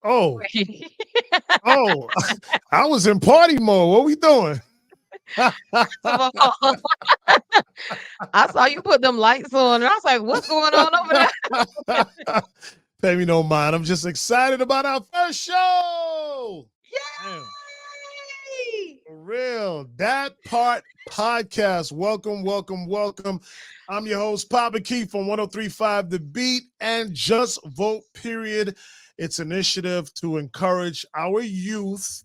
Oh, oh, I was in party mode. What we doing? First of all, I saw you put them lights on, and I was like, "What's going on over there?" Pay me no mind. I'm just excited about our first show. Damn. Yay! For real. That Part Podcast. Welcome, welcome, welcome. I'm your host, Papa Keith from 1035 The Beat and Just Vote, period. It's an initiative to encourage our youth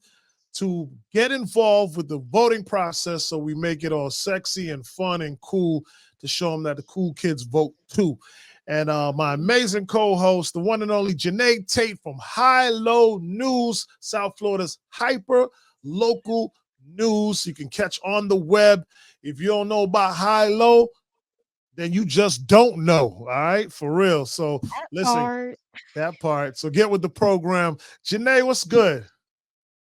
to get involved with the voting process so we make it all sexy and fun and cool to show them that the cool kids vote too. And my amazing co-host, the one and only Janey Tate from High Low News, South Florida's hyper local news you can catch on the web. If you don't know about High Low, then you just don't know. All right, for real. So That listen, part. that part. So get with the program. Janey, what's good?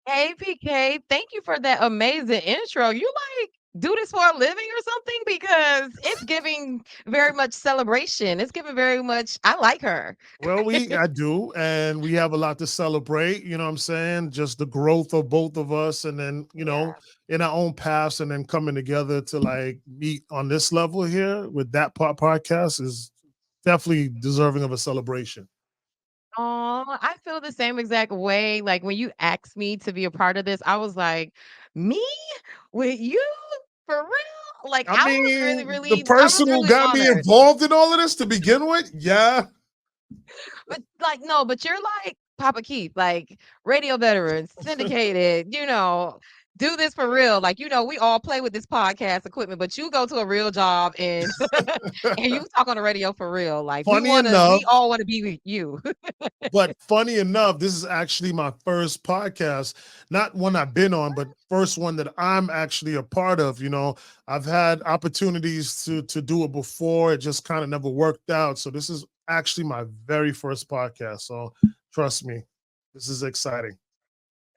Hey, PK, thank you for that amazing intro. You like do this for a living or something? Because it's giving very much celebration. It's giving very much. I like her. Well, I do, and we have a lot to celebrate. You know what I'm saying? Just the growth of both of us, and then Yeah. in our own paths, and then coming together to like meet on this level here with that podcast is definitely deserving of a celebration. Oh, I feel the same exact way. Like when you asked me to be a part of this, I was like, me with you for real? Like I mean, the I person was who really got me honored. involved in all of this to begin with, yeah, But like, no, but you're like Papa Keith, like radio veterans, syndicated, do this for real. Like, we all play with this podcast equipment, but you go to a real job and and you talk on the radio for real. Like funny we enough. all want to be with you. But funny enough, this is actually my first podcast, not one I've been on, but first one that I'm actually a part of. I've had opportunities to do it before. It just kind of never worked out. So this is actually my very first podcast. So trust me, this is exciting.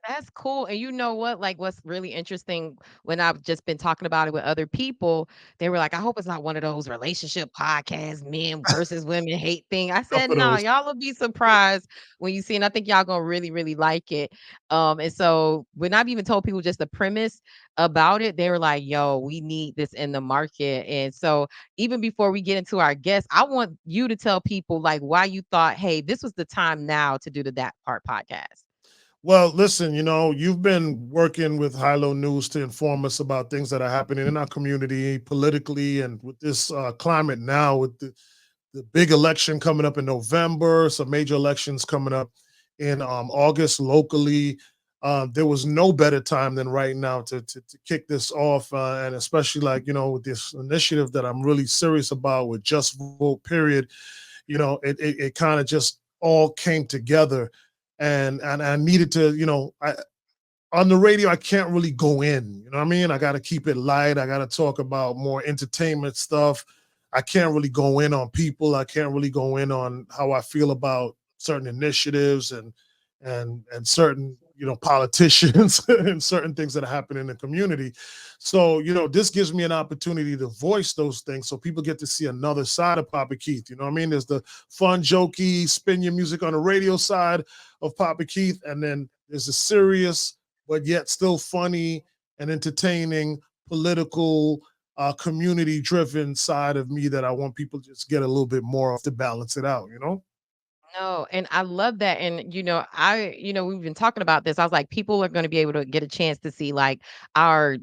That's cool. And you know what? Like, what's really interesting when I've just been talking about it with other people, they were like, I hope it's not one of those relationship podcasts, men versus women hate thing. I Enough said, of no, those. y'all will be surprised when you see, and I think y'all gonna really, really like it. And so when I've even told people just the premise about it, they were like, yo, we need this in the market. And so even before we get into our guests, I want you to tell people like why you thought, hey, this was the time now to do the That Part podcast. Well, listen, you've been working with High Low News to inform us about things that are happening in our community politically and with this climate now, with the big election coming up in November, some major elections coming up in August locally. There was no better time than right now to kick this off, and especially like with this initiative that I'm really serious about with Just Vote. Period. It kind of just all came together, and I needed to. On the radio, I can't really go in. You know what I mean? I got to keep it light. I got to talk about more entertainment stuff. I can't really go in on people. I can't really go in on how I feel about certain initiatives and certain politicians and certain things that happen in the community. So this gives me an opportunity to voice those things so people get to see another side of Papa Keith. You know what I mean? There's the fun, jokey, spin your music on the radio side of Papa Keith, and then there's the serious but yet still funny and entertaining, political, community driven side of me that I want people to just get a little bit more of to balance it out. No, and I love that. And we've been talking about this. I was like, people are going to be able to get a chance to see like our,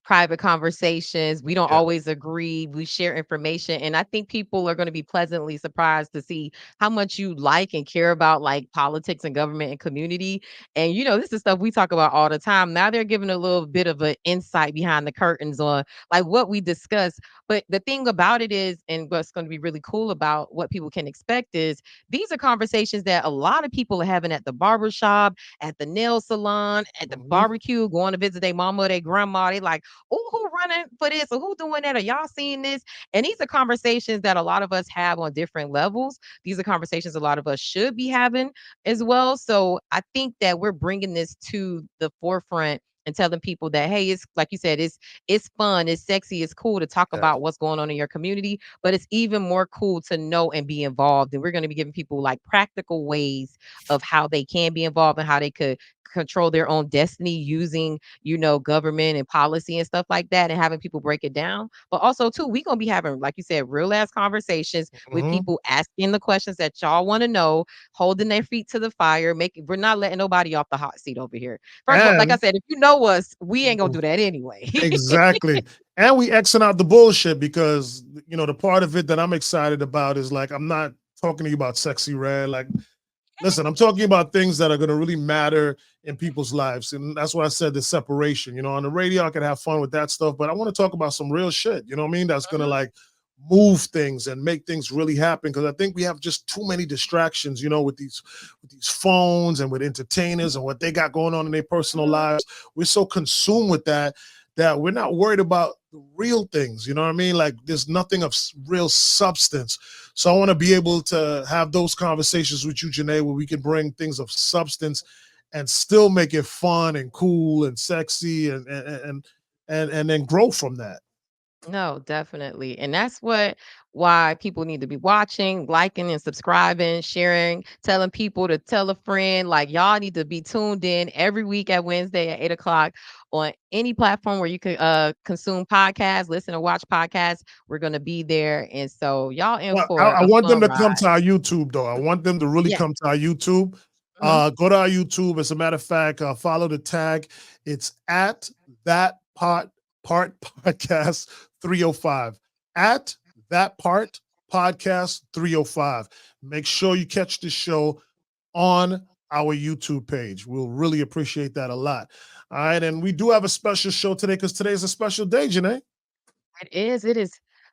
private conversations. We don't Yeah. always agree. We share information. And I think people are going to be pleasantly surprised to see how much you like and care about like politics and government and community. And this is stuff we talk about all the time. Now they're giving a little bit of an insight behind the curtains on like what we discuss. But the thing about it is, and what's going to be really cool about what people can expect is these are conversations that a lot of people are having at the barber shop, at the nail salon, at the Mhm. barbecue, going to visit their mama or their grandma. They like, oh, who running for this or who doing that? Are y'all seeing this? And these are conversations that a lot of us have on different levels. These are conversations a lot of us should be having as well. So I think that we're bringing this to the forefront and telling people that, hey, it's like you said, it's fun, it's sexy, it's cool to talk Yes. about what's going on in your community, but it's even more cool to know and be involved. And we're going to be giving people like practical ways of how they can be involved and how they could control their own destiny using, government and policy and stuff like that, and having people break it down. But also too, we gonna be having, like you said, real ass conversations with Mhm. people asking the questions that y'all want to know, holding their feet to the fire. We're not letting nobody off the hot seat over here. First of all, like I And said, if you know us, we ain't gonna do that anyway. exactly. And we Xing out the bullshit because the part of it that I'm excited about is like I'm not talking to you about sexy red. Like, listen, I'm talking about things that are gonna really matter in people's lives. And that's why I said the separation. On the radio, I can have fun with that stuff, but I want to talk about some real shit, you know what I mean? That's gonna Mhm. like move things and make things really happen. Cause I think we have just too many distractions, with these phones and with entertainers and what they got going on in their personal Mhm. lives. We're so consumed with that we're not worried about the real things. You know what I mean? Like there's nothing of real substance. So I want to be able to have those conversations with you, Janae, where we can bring things of substance and still make it fun and cool and sexy and then grow from that. No, definitely. And that's why people need to be watching, liking and subscribing, sharing, telling people to tell a friend. Like y'all need to be tuned in every week at Wednesday at 8 o'clock on any platform where you could consume podcasts, listen or watch podcasts. We're gonna be there. And so y'all in Well, I, for I a want them fun to come ride. to our YouTube though. I want them to really Yeah. come to our YouTube. Mhm. Go to our YouTube. As a matter of fact, follow the tag. It's at that part podcast 305. At that part podcast 305. Make sure you catch the show on our YouTube page. We'll really appreciate that a lot. All right, and we do have a special show today because today is a special day, Janae. It is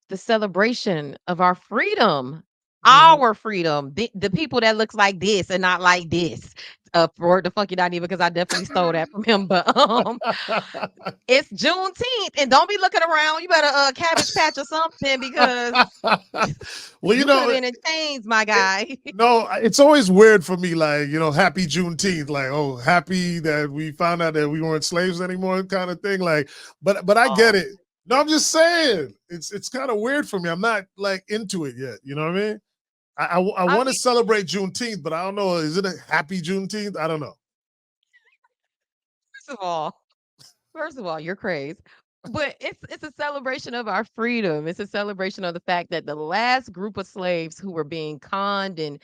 the celebration of our freedom. Mhm. Our freedom. The people that looks like this and not like this. For the funky not even because I definitely stole that from him. But it's Juneteenth. And don't be looking around. You better cabbage patch or something because Well, you could have been in chains, my guy. no, it's always weird for me, like, happy Juneteenth, like, oh, happy that we found out that we weren't slaves anymore, kind of thing. Like, but I get Oh, it. No, I'm just saying, it's kind of weird for me. I'm not like into it yet. You know what I mean? I I want to mean, celebrate Juneteenth, but I don't know. Is it a happy Juneteenth? I don't know. first of all, First of all, you're crazy. But it's a celebration of our freedom. It's a celebration of the fact that the last group of slaves who were being conned and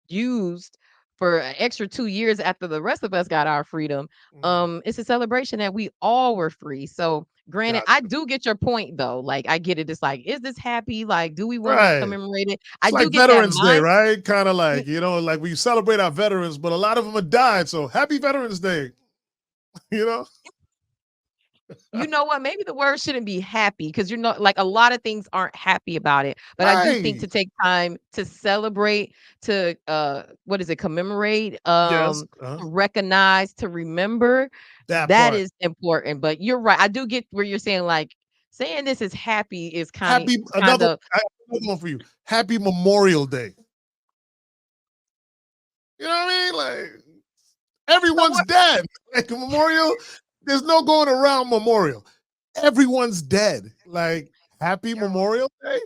used for an extra 2 years after the rest of us got our freedom. Mhm. It's a celebration that we all were free. So granted, I Gotcha. do get your point though. Like I get it. It's like, is this happy? Like, do we want to Right. commemorate it? I It's do like get that Veterans Day, mind. right? Kind of like, like we celebrate our veterans, but a lot of them have died. So happy Veterans Day, you know? You know what? Maybe the word shouldn't be happy because you're not like a lot of things aren't happy about it. But I do think to Right. take time to celebrate, to what is it, commemorate, Yes. to recognize, to remember, That that part. is important. But you're right. I do get where you're saying like saying this is happy is Happy kind another of I have another one for you. Happy Memorial Day. You know what I mean? Like the everyone's word. dead. Like a memorial, there's no going around Memorial. Everyone's dead. Like happy Memorial Day?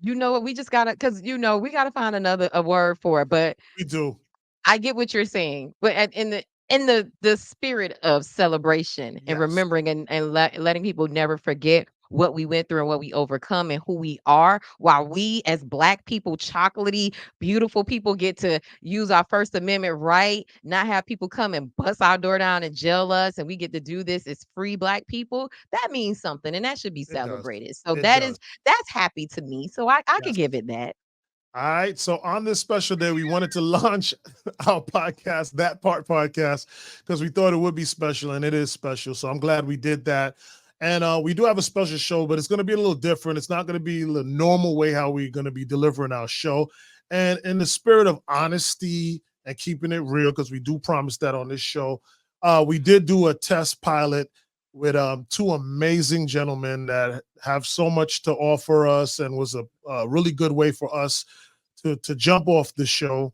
You know what? We just gotta because we gotta find another a word for it. But We do. I get what you're saying, but in the spirit of celebration and Yes. remembering and letting people never forget what we went through and what we overcome and who we are, while we as Black people, chocolatey, beautiful people, get to use our First Amendment right, not have people come and bust our door down and jail us, and we get to do this as free Black people. That means something, and that should be It does. celebrated. So It does. that's happy to me. So I could Yes. give it that. All right. So on this special day, we wanted to launch our podcast, That Part Podcast, because we thought it would be special, and it is special. So I'm glad we did that. And we do have a special show, but it's going to be a little different. It's not going to be the normal way how we're going to be delivering our show. And in the spirit of honesty and keeping it real, because we do promise that on this show, we did do a test pilot with two amazing gentlemen that have so much to offer us and was a really good way for us to jump off the show.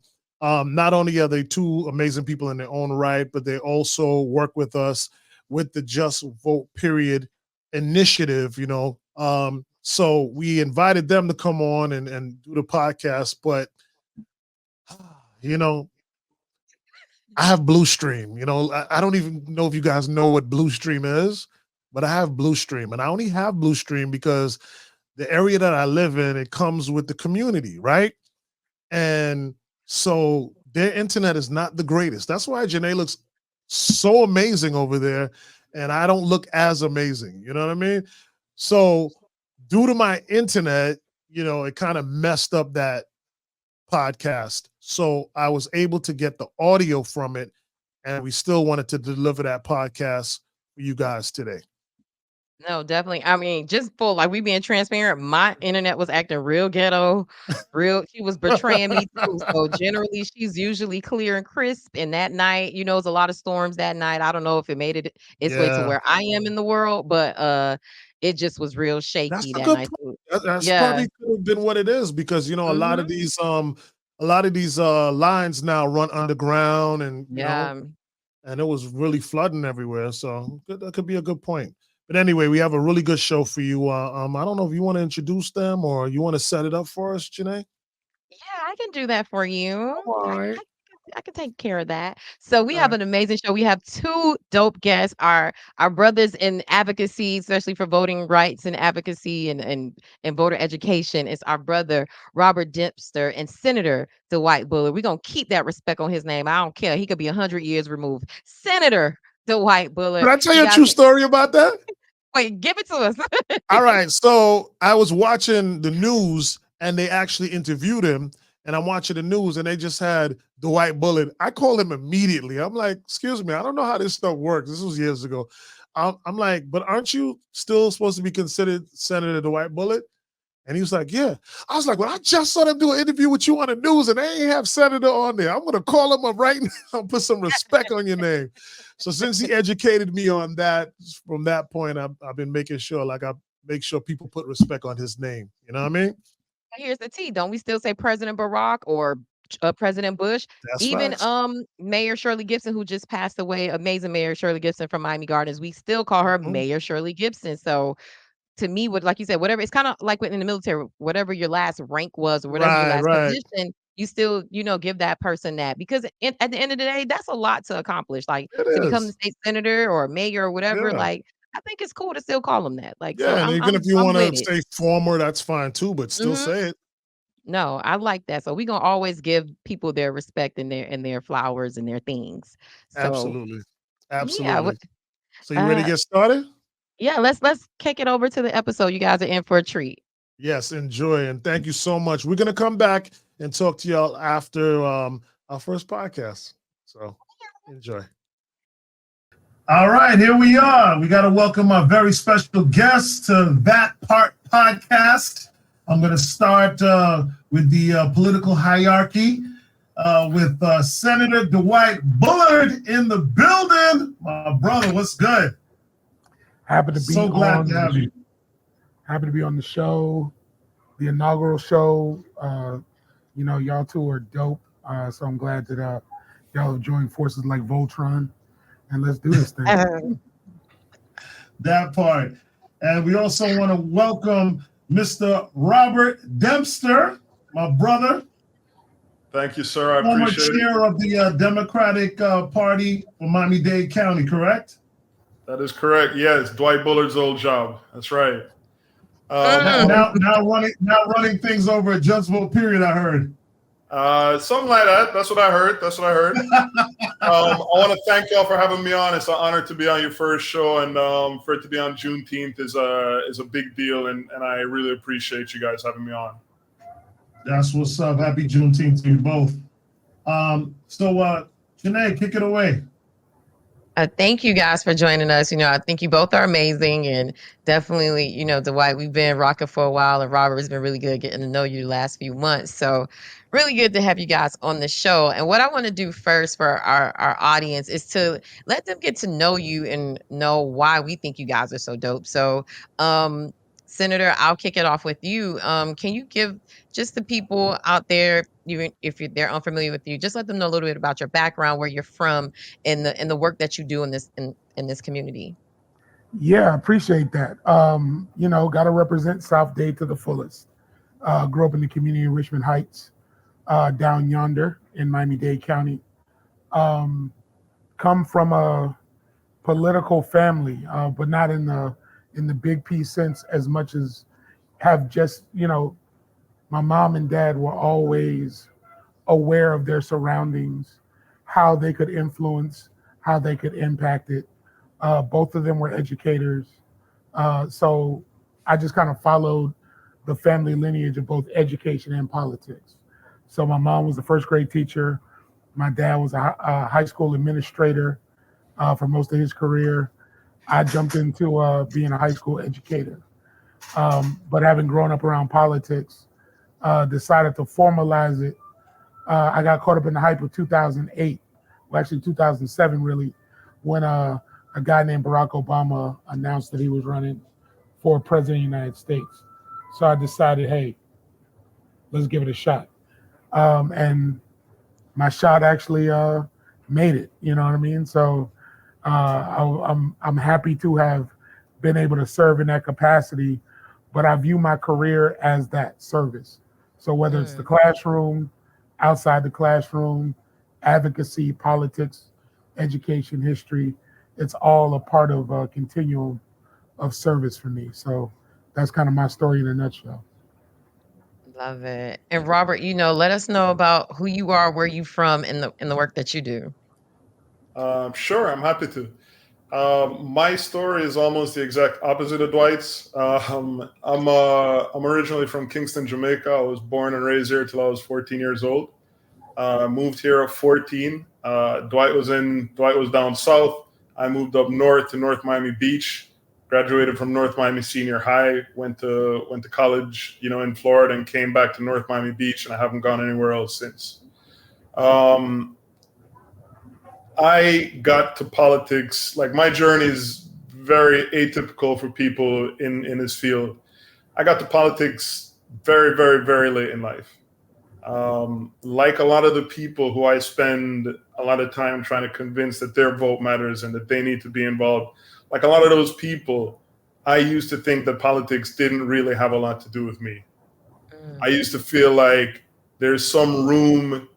Not only are they two amazing people in their own right, but they also work with us with the Just Vote Period initiative, so we invited them to come on and do the podcast, but you know, I have Blue Stream. I don't even know if you guys know what Blue Stream is, but I have Blue Stream, and I only have Blue Stream because the area that I live in, it comes with the community, right? And so their internet is not the greatest. That's why Janey looks so amazing over there, and I don't look as amazing. You know what I mean? So due to my internet, it kind of messed up that podcast. So I was able to get the audio from it, and we still wanted to deliver that podcast for you guys today. No, definitely. I mean, just for like we being transparent, my internet was acting real ghetto, she was betraying me too. So generally she's usually clear and crisp. And that night, it's a lot of storms that night. I don't know if it made its way to Yeah, where I am in the world, but it just was real that's shaky a that good night point. too. That's Yeah. probably could have been what it is because Hmm. a lot of these lines now run underground, and Yeah. and it was really flooding everywhere. So that could be a good point. But anyway, we have a really good show for you. I don't know if you want to introduce them or you want to set it up for us, Janey. Yeah, I can do that for you. All I right. I I can take care of that. So we All have right. an amazing show. We have 2 dope guests, our brothers in advocacy, especially for voting rights and advocacy and voter education. It's our brother Robert Dempster and Senator Dwight Bullard. We're gonna keep that respect on his name. I don't care. He could be 100 years removed. Senator Dwight Did Bullard. I tell You you a guys, true story about that? wait, give it to us. All right. So I was watching the news and they actually interviewed him. And I'm watching the news and they just had Dwight Bullard. I called him immediately. I'm like, excuse me, I don't know how this stuff works. This was years ago. I'm like, but aren't you still supposed to be considered Senator Dwight Bullard? And he was like, yeah. I was like, well, I just saw them do an interview with you on the news and they ain't have Senator on there. I'm going to call him up right now and put some respect on your name. So since he educated me on that, from that point, I've been making sure, I make sure people put respect on his name. You know what I mean? Here's the tea. Don't we still say President Barack or President Bush? That's Even facts. Mayor Shirley Gibson, who just passed away, amazing Mayor Shirley Gibson from Miami Gardens, we still call her Mhm. Mayor Shirley Gibson. So to me, what like you said, whatever it's kind of like in the military, whatever your last rank was or whatever your Right, last right. position, you still give that person that because at the end of the day, that's a lot to accomplish. Like It to become the is. state senator or mayor or whatever. Yeah. Like I think it's cool to still call them that. Like so, Yeah. And even if you I'm want to with it. say former, that's fine too, but still Hmm. say it. No, I like that. So we're gonna always give people their respect and their flowers and their things. So Absolutely. yeah, Absolutely. So you ready to get started? yeah, let's kick it over to the episode. You guys are in for a treat. Yes, enjoy. And thank you so much. We're going to come back and talk to y'all after our first podcast. So enjoy. All right, here we are. We got to welcome our very special guest to That Part podcast. I'm going to start with the political hierarchy with Senator Dwight Bullard in the building. My brother, what's good? Happy to be So glad on to have you. Happy to be on the show, the inaugural show. Y'all two are dope. So I'm glad that y'all have joined forces like Voltron, and let's do this thing. That part. And we also want to welcome Mr. Robert Dempster, my brother. Thank you, sir. I Former appreciate chair it. of the Democratic Party for Miami-Dade County, correct? That is correct. Yes, Dwight Bullard's old job. That's right. Now running things over at Just Vote Period, I heard. Something like that. That's what I heard. I want to thank y'all for having me on. It's an honor to be on your first show, and for it to be on Juneteenth is a big deal, and I really appreciate you guys having me on. That's what's up. Happy Juneteenth to you both. So Janey, kick it away. Thank you guys for joining us. I think you both are amazing and definitely, Dwight, we've been rocking for a while and Robert has been really good getting to know you the last few months. So really good to have you guys on the show. And what I want to do first for our audience is to let them get to know you and know why we think you guys are so dope. So Senator, I'll kick it off with you. Can you give just the people out there, they're unfamiliar with you, just let them know a little bit about your background, where you're from, and the work that you do in this community. Yeah, I appreciate that. Got to represent South Dade to the fullest. Grew up in the community of Richmond Heights, down yonder in Miami-Dade County. Come from a political family, but not in the big P sense as much as have just, my mom and dad were always aware of their surroundings, how they could influence, how they could impact it. Both of them were educators. So I just kind of followed the family lineage of both education and politics. So my mom was a first grade teacher. My dad was a high school administrator for most of his career. I jumped into being a high school educator. But having grown up around politics, decided to formalize it. I got caught up in the hype of 2008, well, actually 2007 really, when a guy named Barack Obama announced that he was running for president of the United States. So I decided, hey, let's give it a shot. And my shot actually made it, you know what I mean? So I'm happy to have been able to serve in that capacity, but I view my career as that service. So whether it's the classroom, outside the classroom, advocacy, politics, education, history, it's all a part of a continuum of service for me. So that's kind of my story in a nutshell. Love it. And Robert, let us know about who you are, where you from, and the work that you do. Sure, I'm happy to. My story is almost the exact opposite of Dwight's. I'm originally from Kingston, Jamaica. I was born and raised here till I was 14 years old. Moved here at 14. Dwight was down south. I moved up north to North Miami Beach. Graduated from North Miami Senior High. Went to college, in Florida, and came back to North Miami Beach, and I haven't gone anywhere else since. I got to politics, like my journey is very atypical for people in this field. I got to politics very, very, very late in life. Like a lot of the people who I spend a lot of time trying to convince that their vote matters and that they need to be involved, like a lot of those people, I used to think that politics didn't really have a lot to do with me. I used to feel like there's some room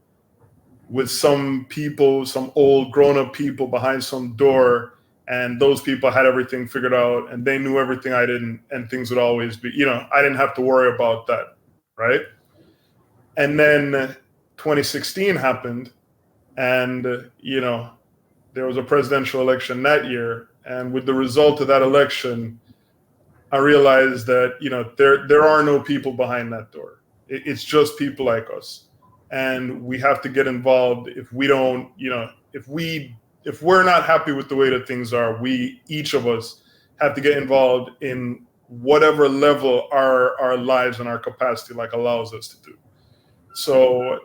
with some people, some old grown-up people behind some door, and those people had everything figured out and they knew everything I didn't, and things would always be, I didn't have to worry about that, right? And then 2016 happened, and, there was a presidential election that year, and with the result of that election, I realized that, there are no people behind that door. It's just people like us. And we have to get involved. If we don't, if we're not happy with the way that things are, each of us have to get involved in whatever level our lives and our capacity allows us to do. So,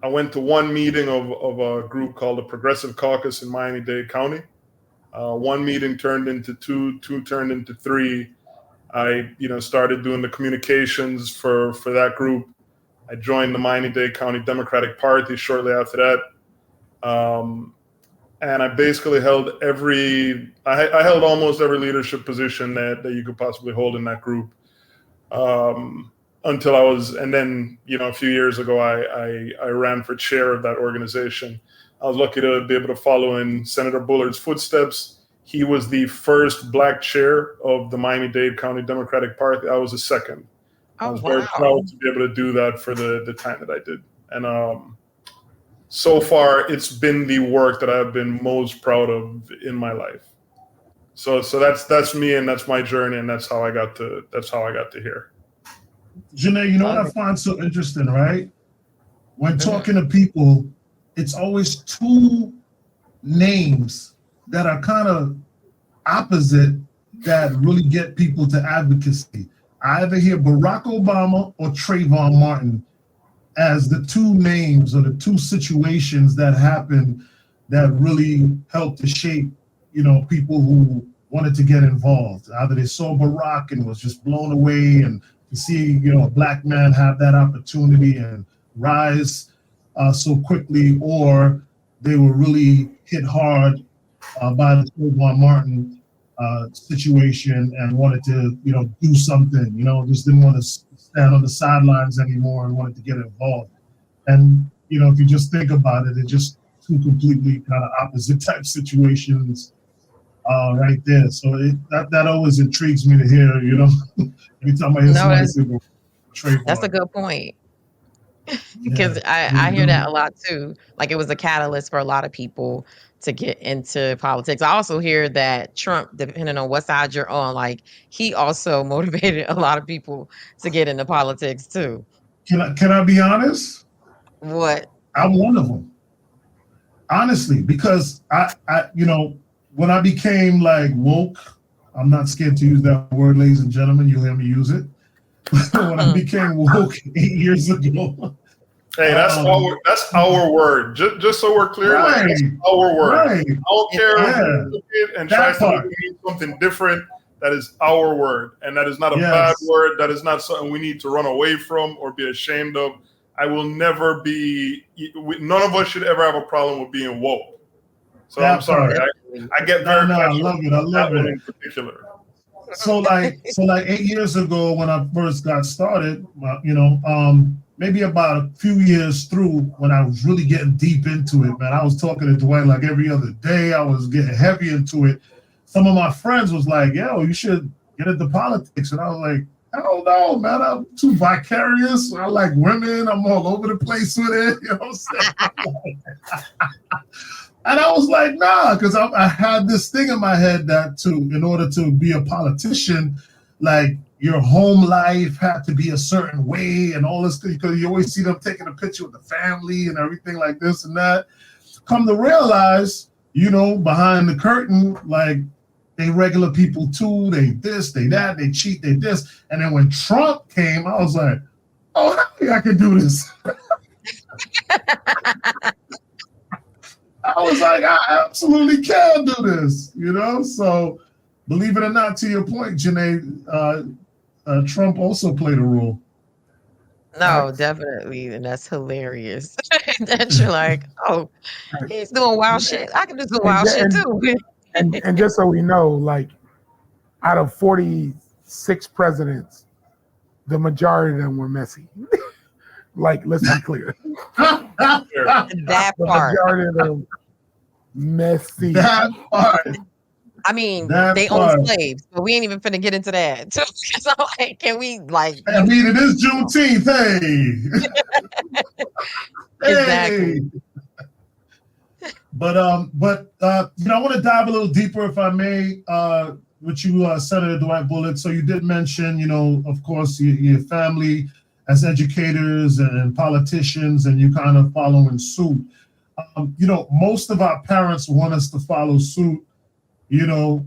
I went to one meeting of a group called the Progressive Caucus in Miami-Dade County. One meeting turned into two turned into three. I, started doing the communications for that group. I joined the Miami-Dade County Democratic Party shortly after that. And I basically held I held almost every leadership position that you could possibly hold in that group. Until and then, a few years ago, I ran for chair of that organization. I was lucky to be able to follow in Senator Bullard's footsteps. He was the first Black chair of the Miami-Dade County Democratic Party. I was the second. I was very proud to be able to do that for the time that I did. And so far, it's been the work that I've been most proud of in my life. So that's me, and that's my journey, and that's how I got to here. Janey, what I find so interesting, right? When talking to people, it's always two names that are kind of opposite that really get people to advocacy. I either hear Barack Obama or Trayvon Martin as the two names or the two situations that happened that really helped to shape, people who wanted to get involved. Either they saw Barack and was just blown away, and to see, you know, a black man have that opportunity and rise so quickly, or they were really hit hard by the Trayvon Martin situation and wanted to, you know, do something, you know, just didn't want to stand on the sidelines anymore and wanted to get involved. And, you know, if you just think about it, it's just two completely kind of opposite type situations right there. So that always intrigues me to hear, you know, every time I hear somebody say Trayvon. That's a good point. Because I hear that a lot too. Like, it was a catalyst for a lot of people to get into politics. I also hear that Trump, depending on what side you're on, like, he also motivated a lot of people to get into politics too. Can I be honest? What? I'm one of them. Honestly, because I you know, when I became like woke, I'm not scared to use that word, ladies and gentlemen. You'll hear me use it. When I became woke 8 years ago. Hey, that's our word. Just so we're clear, Right, like, that's our word. Right. I don't care if you it and try to mean something different. That is our word, and that is not a bad word. That is not something we need to run away from or be ashamed of. I will never be. None of us should ever have a problem with being woke. So I'm sorry. I get very. I love it. I love it. In particular. So like 8 years ago when I first got started, you know, maybe about a few years through when I was really getting deep into it, man, I was talking to Dwight like every other day. I was getting heavy into it. Some of my friends was like, yo, you should get into politics. And I was like, I don't know, man. I'm too vicarious. I like women. I'm all over the place with it. You know what I'm saying? And I was like, nah, because I had this thing in my head that in order to be a politician, like your home life had to be a certain way and all this, because you always see them taking a picture with the family and everything like this and that. Come to realize, you know, behind the curtain, like they regular people too. They this, they that, they cheat, they this. And then when Trump came, I was like, oh, I think I can do this. I was like, I absolutely can do this, you know? So believe it or not, to your point, Janey, Trump also played a role. No, definitely. And that's hilarious. That you're like, oh, he's doing wild shit. I can do some wild shit too. And just so we know, like, out of 46 presidents, the majority of them were messy. Like, let's be clear. That part. The majority of them messy. That part. I mean, they own slaves, but we ain't even finna get into that. So I'm like, can we like? I mean, it is Juneteenth. Hey. Exactly. Hey. But you know, I want to dive a little deeper, if I may, with you, Senator Dwight Bullard. So you did mention, you know, of course, your family as educators and politicians, and you kind of following suit. You know, most of our parents want us to follow suit, you know,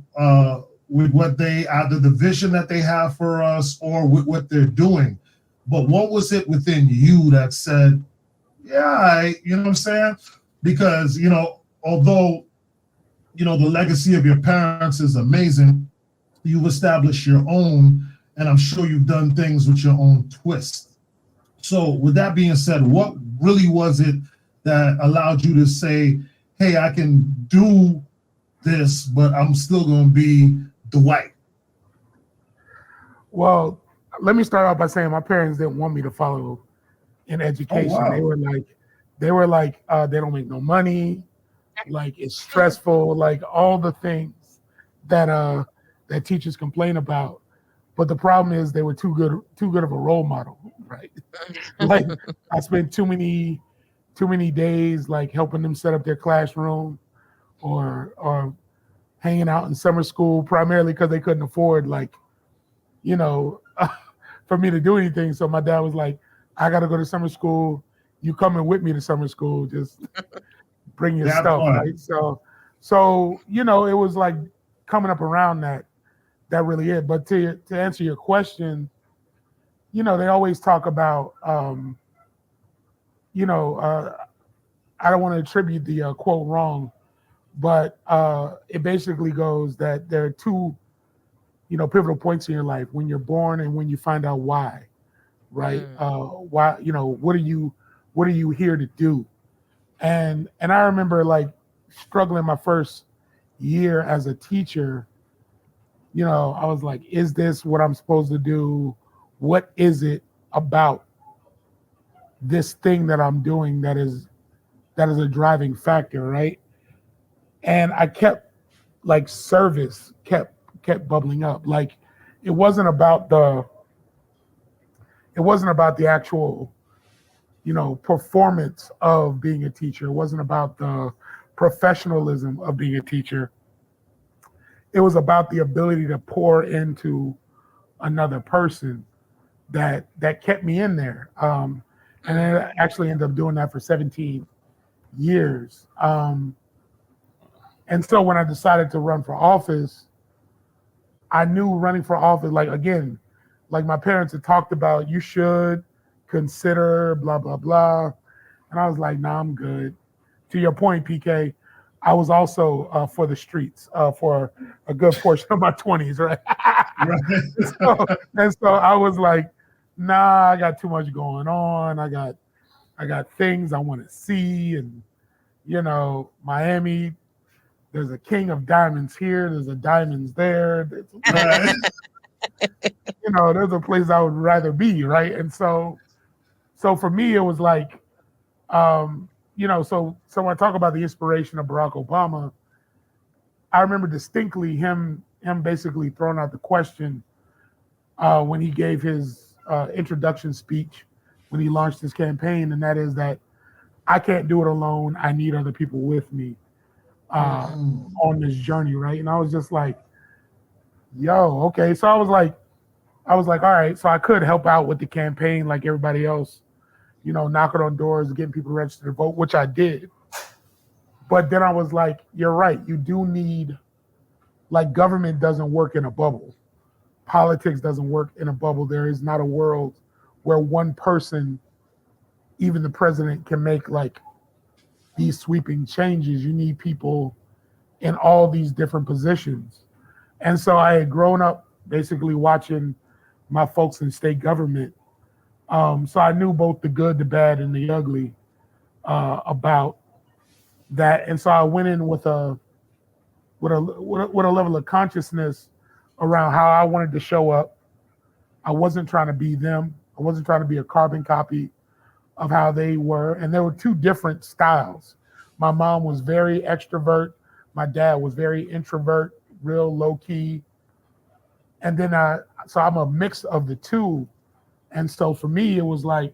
with what they, either the vision that they have for us or with what they're doing. But what was it within you that said, yeah, you know what I'm saying? Because, you know, although, you know, the legacy of your parents is amazing, you've established your own, and I'm sure you've done things with your own twist. So with that being said, what really was it that allowed you to say, hey, I can do this, but I'm still going to be Dwight? Well, let me start off by saying my parents didn't want me to follow in education. Oh, wow. They were like, they don't make no money. Like, it's stressful, like all the things that that teachers complain about. But the problem is they were too good of a role model, right? Like, I spent too many days like helping them set up their classroom or hanging out in summer school, primarily because they couldn't afford, like, you know, for me to do anything. So my dad was like, I got to go to summer school. You coming with me to summer school, just bring your stuff, right? So, you know, it was like coming up around that really it. But to answer your question, you know, they always talk about, you know, I don't want to attribute the quote wrong, But it basically goes that there are two, pivotal points in your life: when you're born and when you find out why, right? Why, what are you here to do? And I remember like struggling my first year as a teacher. I was like, is this what I'm supposed to do? What is it about this thing that I'm doing that is a driving factor, right? And I kept like service kept bubbling up. Like it wasn't about the actual, performance of being a teacher. It wasn't about the professionalism of being a teacher. It was about the ability to pour into another person that kept me in there. And I actually ended up doing that for 17 years. And so when I decided to run for office, I knew running for office, like, again, like my parents had talked about, you should consider blah, blah, blah. And I was like, nah, I'm good. To your point, PK, I was also for the streets for a good portion of my 20s, right? and so I was like, nah, I got too much going on. I got things I want to see. And, Miami, there's a king of diamonds here. There's a diamonds there. There's a place I would rather be, right? And so for me, it was like, so when I talk about the inspiration of Barack Obama, I remember distinctly him basically throwing out the question when he gave his introduction speech, when he launched his campaign, and that is that I can't do it alone. I need other people with me on this journey, right? And I was just like, yo, okay. So I was like, all right, so I could help out with the campaign like everybody else, knocking on doors, getting people registered to vote, which I did. But then I was like, you're right. You do need, like, government doesn't work in a bubble. Politics doesn't work in a bubble. There is not a world where one person, even the president, can make like these sweeping changes. You need people in all these different positions. And so I had grown up basically watching my folks in state government. So I knew both the good, the bad, and the ugly about that. And so I went in with a level of consciousness around how I wanted to show up. I wasn't trying to be them. I wasn't trying to be a carbon copy of how they were. And there were two different styles. My mom was very extrovert. My dad was very introvert, real low key. And then so I'm a mix of the two. And so for me, it was like,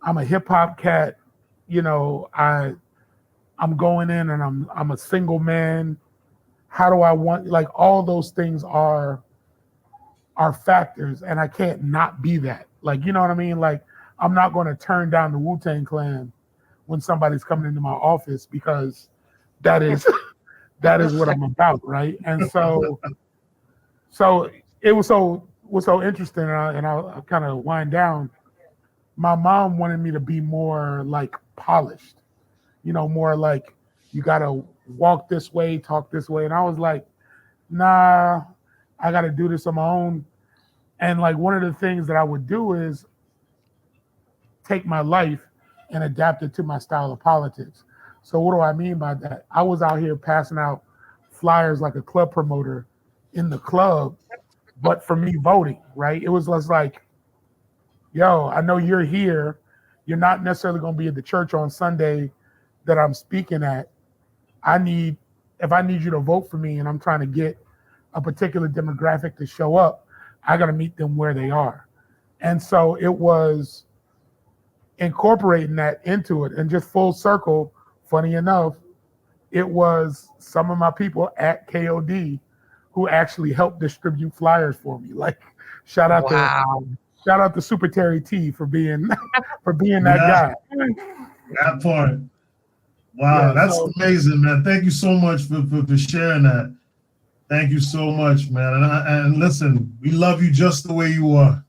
I'm a hip hop cat, I'm going in and I'm a single man. How do I want, like, all those things are factors, and I can't not be that. Like, you know what I mean? Like, I'm not going to turn down the Wu-Tang Clan when somebody's coming into my office, because that is what I'm about, right? And so it was so interesting, and I'll kind of wind down. My mom wanted me to be more like polished, more like, you got to walk this way, talk this way. And I was like, nah, I got to do this on my own. And like, one of the things that I would do is take my life and adapt it to my style of politics. So what do I mean by that? I was out here passing out flyers like a club promoter in the club, but for me voting, right? It was less like, yo, I know you're here. You're not necessarily going to be at the church on Sunday that I'm speaking at. If I need you to vote for me and I'm trying to get a particular demographic to show up, I got to meet them where they are. And so it was incorporating that into it, and just full circle, funny enough, it was some of my people at KOD who actually helped distribute flyers for me. Like, shout out to Super Terry T for being that guy. That part. Wow, Yeah, that's amazing, man. Thank you so much for sharing that. Thank you so much, man. And listen, we love you just the way you are.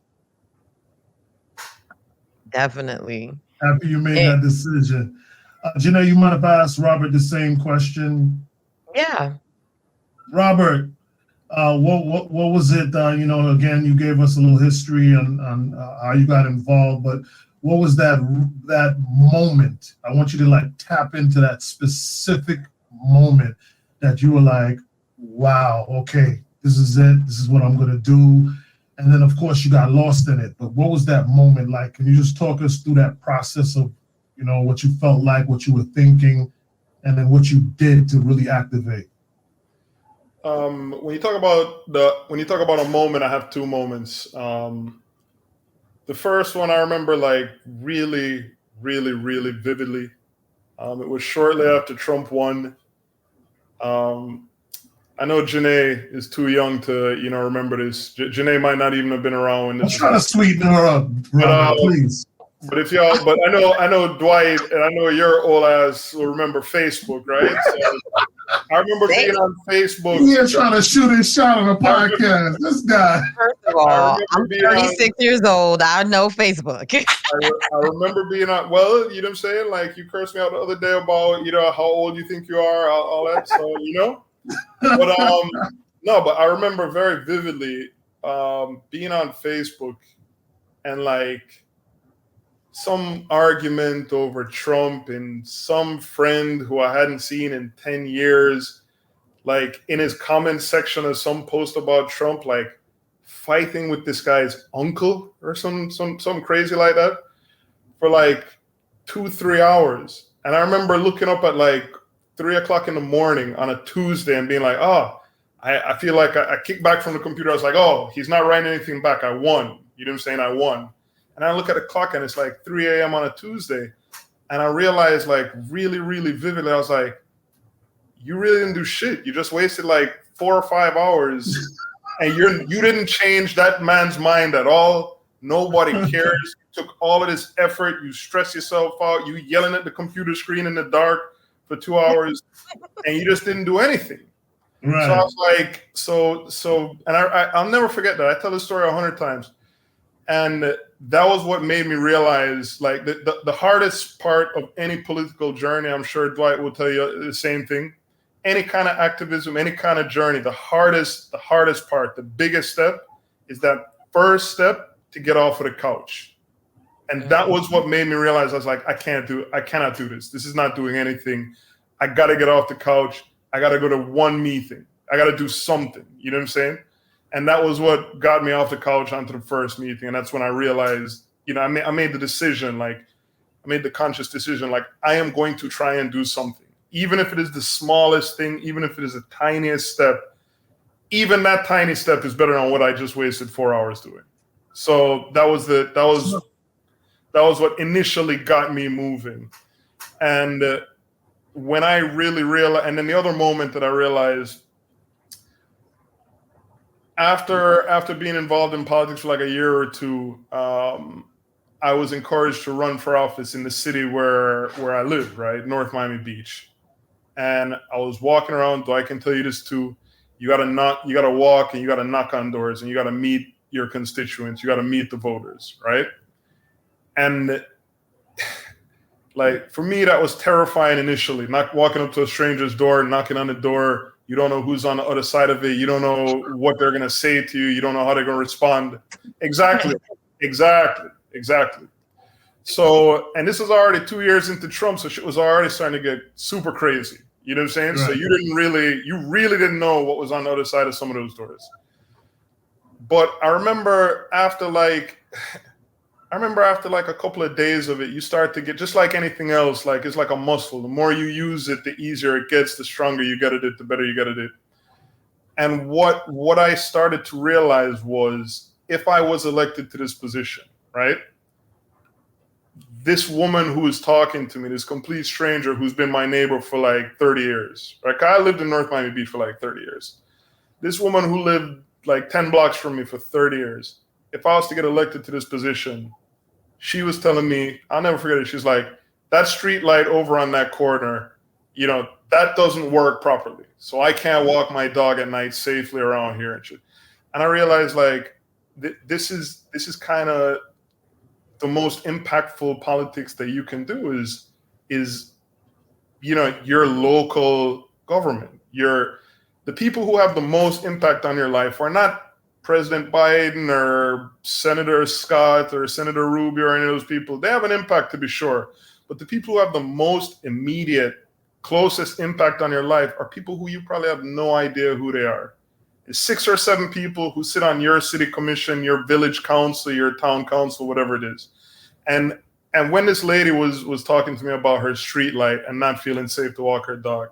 Definitely. After you made that decision. Janey, you mind if I ask Robert the same question? Yeah. Robert, what was it? Again, you gave us a little history on how you got involved, but what was that moment? I want you to like tap into that specific moment that you were like, wow, okay, this is it. This is what I'm gonna do. And then, of course, you got lost in it. But what was that moment like? Can you just talk us through that process of, what you felt like, what you were thinking, and then what you did to really activate? When you talk about a moment, I have two moments. The first one I remember like really, really, really vividly. It was shortly after Trump won. I know Janey is too young to, remember this. Janey might not even have been around when this. I'm trying to sweeten her up, Robert, please. But I know Dwight, and I know your old ass will remember Facebook, right? So I remember being on Facebook. He ain't trying to shoot his shot on a podcast. This guy. First of all, I'm 36 years old. I know Facebook. I remember being on. Well, you know what I'm saying? Like you cursed me out the other day about how old you think you are, all that. So But but I remember very vividly being on Facebook and like some argument over Trump and some friend who I hadn't seen in 10 years, like in his comment section of some post about Trump, like fighting with this guy's uncle or some crazy like that for like 2-3 hours. And I remember looking up at like 3 o'clock in the morning on a Tuesday and being like, I feel like I kicked back from the computer. I was like, he's not writing anything back. I won. You know what I'm saying? I won. And I look at the clock and it's like 3 a.m. on a Tuesday. And I realized like really, really vividly, I was like, you really didn't do shit. You just wasted like 4 or 5 hours and you didn't change that man's mind at all. Nobody cares. You took all of this effort. You stress yourself out. You yelling at the computer screen in the dark for 2 hours and you just didn't do anything. Right. So I was like, and I'll never forget that. I tell this story 100 times. And that was what made me realize like the hardest part of any political journey, I'm sure Dwight will tell you the same thing. Any kind of activism, any kind of journey, the hardest part, the biggest step is that first step to get off of the couch. And that was what made me realize I was like, I cannot do this. This is not doing anything. I got to get off the couch. I got to go to one meeting. I got to do something. You know what I'm saying? And that was what got me off the couch onto the first meeting. And that's when I realized, I made the decision, like I made the conscious decision, like I am going to try and do something. Even if it is the smallest thing, even if it is the tiniest step, even that tiny step is better than what I just wasted 4 hours doing. So that was what initially got me moving. And when I really realized, and then the other moment that I realized after being involved in politics for like a year or two, I was encouraged to run for office in the city where I live, right? North Miami Beach. And I was walking around, though I can tell you this too, you gotta walk and you gotta knock on doors and you gotta meet your constituents, you gotta meet the voters, right? And like for me, that was terrifying initially, not walking up to a stranger's door, knocking on the door. You don't know who's on the other side of it. You don't know what they're going to say to you. You don't know how they're going to respond. Exactly. So, and this was already 2 years into Trump, so shit was already starting to get super crazy. You know what I'm saying? Right. So you really didn't know what was on the other side of some of those doors. But I remember after like a couple of days of it, you start to get, just like anything else, like it's like a muscle. The more you use it, the easier it gets, the stronger you get at it, the better you get at it. And what I started to realize was if I was elected to this position, right? This woman who is talking to me, this complete stranger who's been my neighbor for like 30 years, right? I lived in North Miami Beach for like 30 years. This woman who lived like 10 blocks from me for 30 years, if I was to get elected to this position, she was telling me, I'll never forget it. She's like, that street light over on that corner, that doesn't work properly. So I can't walk my dog at night safely around here and shit. And I realized like, this is kind of the most impactful politics that you can do is your local government, the people who have the most impact on your life are not President Biden or Senator Scott or Senator Rubio or any of those people. They have an impact, to be sure. But the people who have the most immediate, closest impact on your life are people who you probably have no idea who they are. It's 6 or 7 people who sit on your city commission, your village council, your town council, whatever it is. And when this lady was talking to me about her street light and not feeling safe to walk her dog,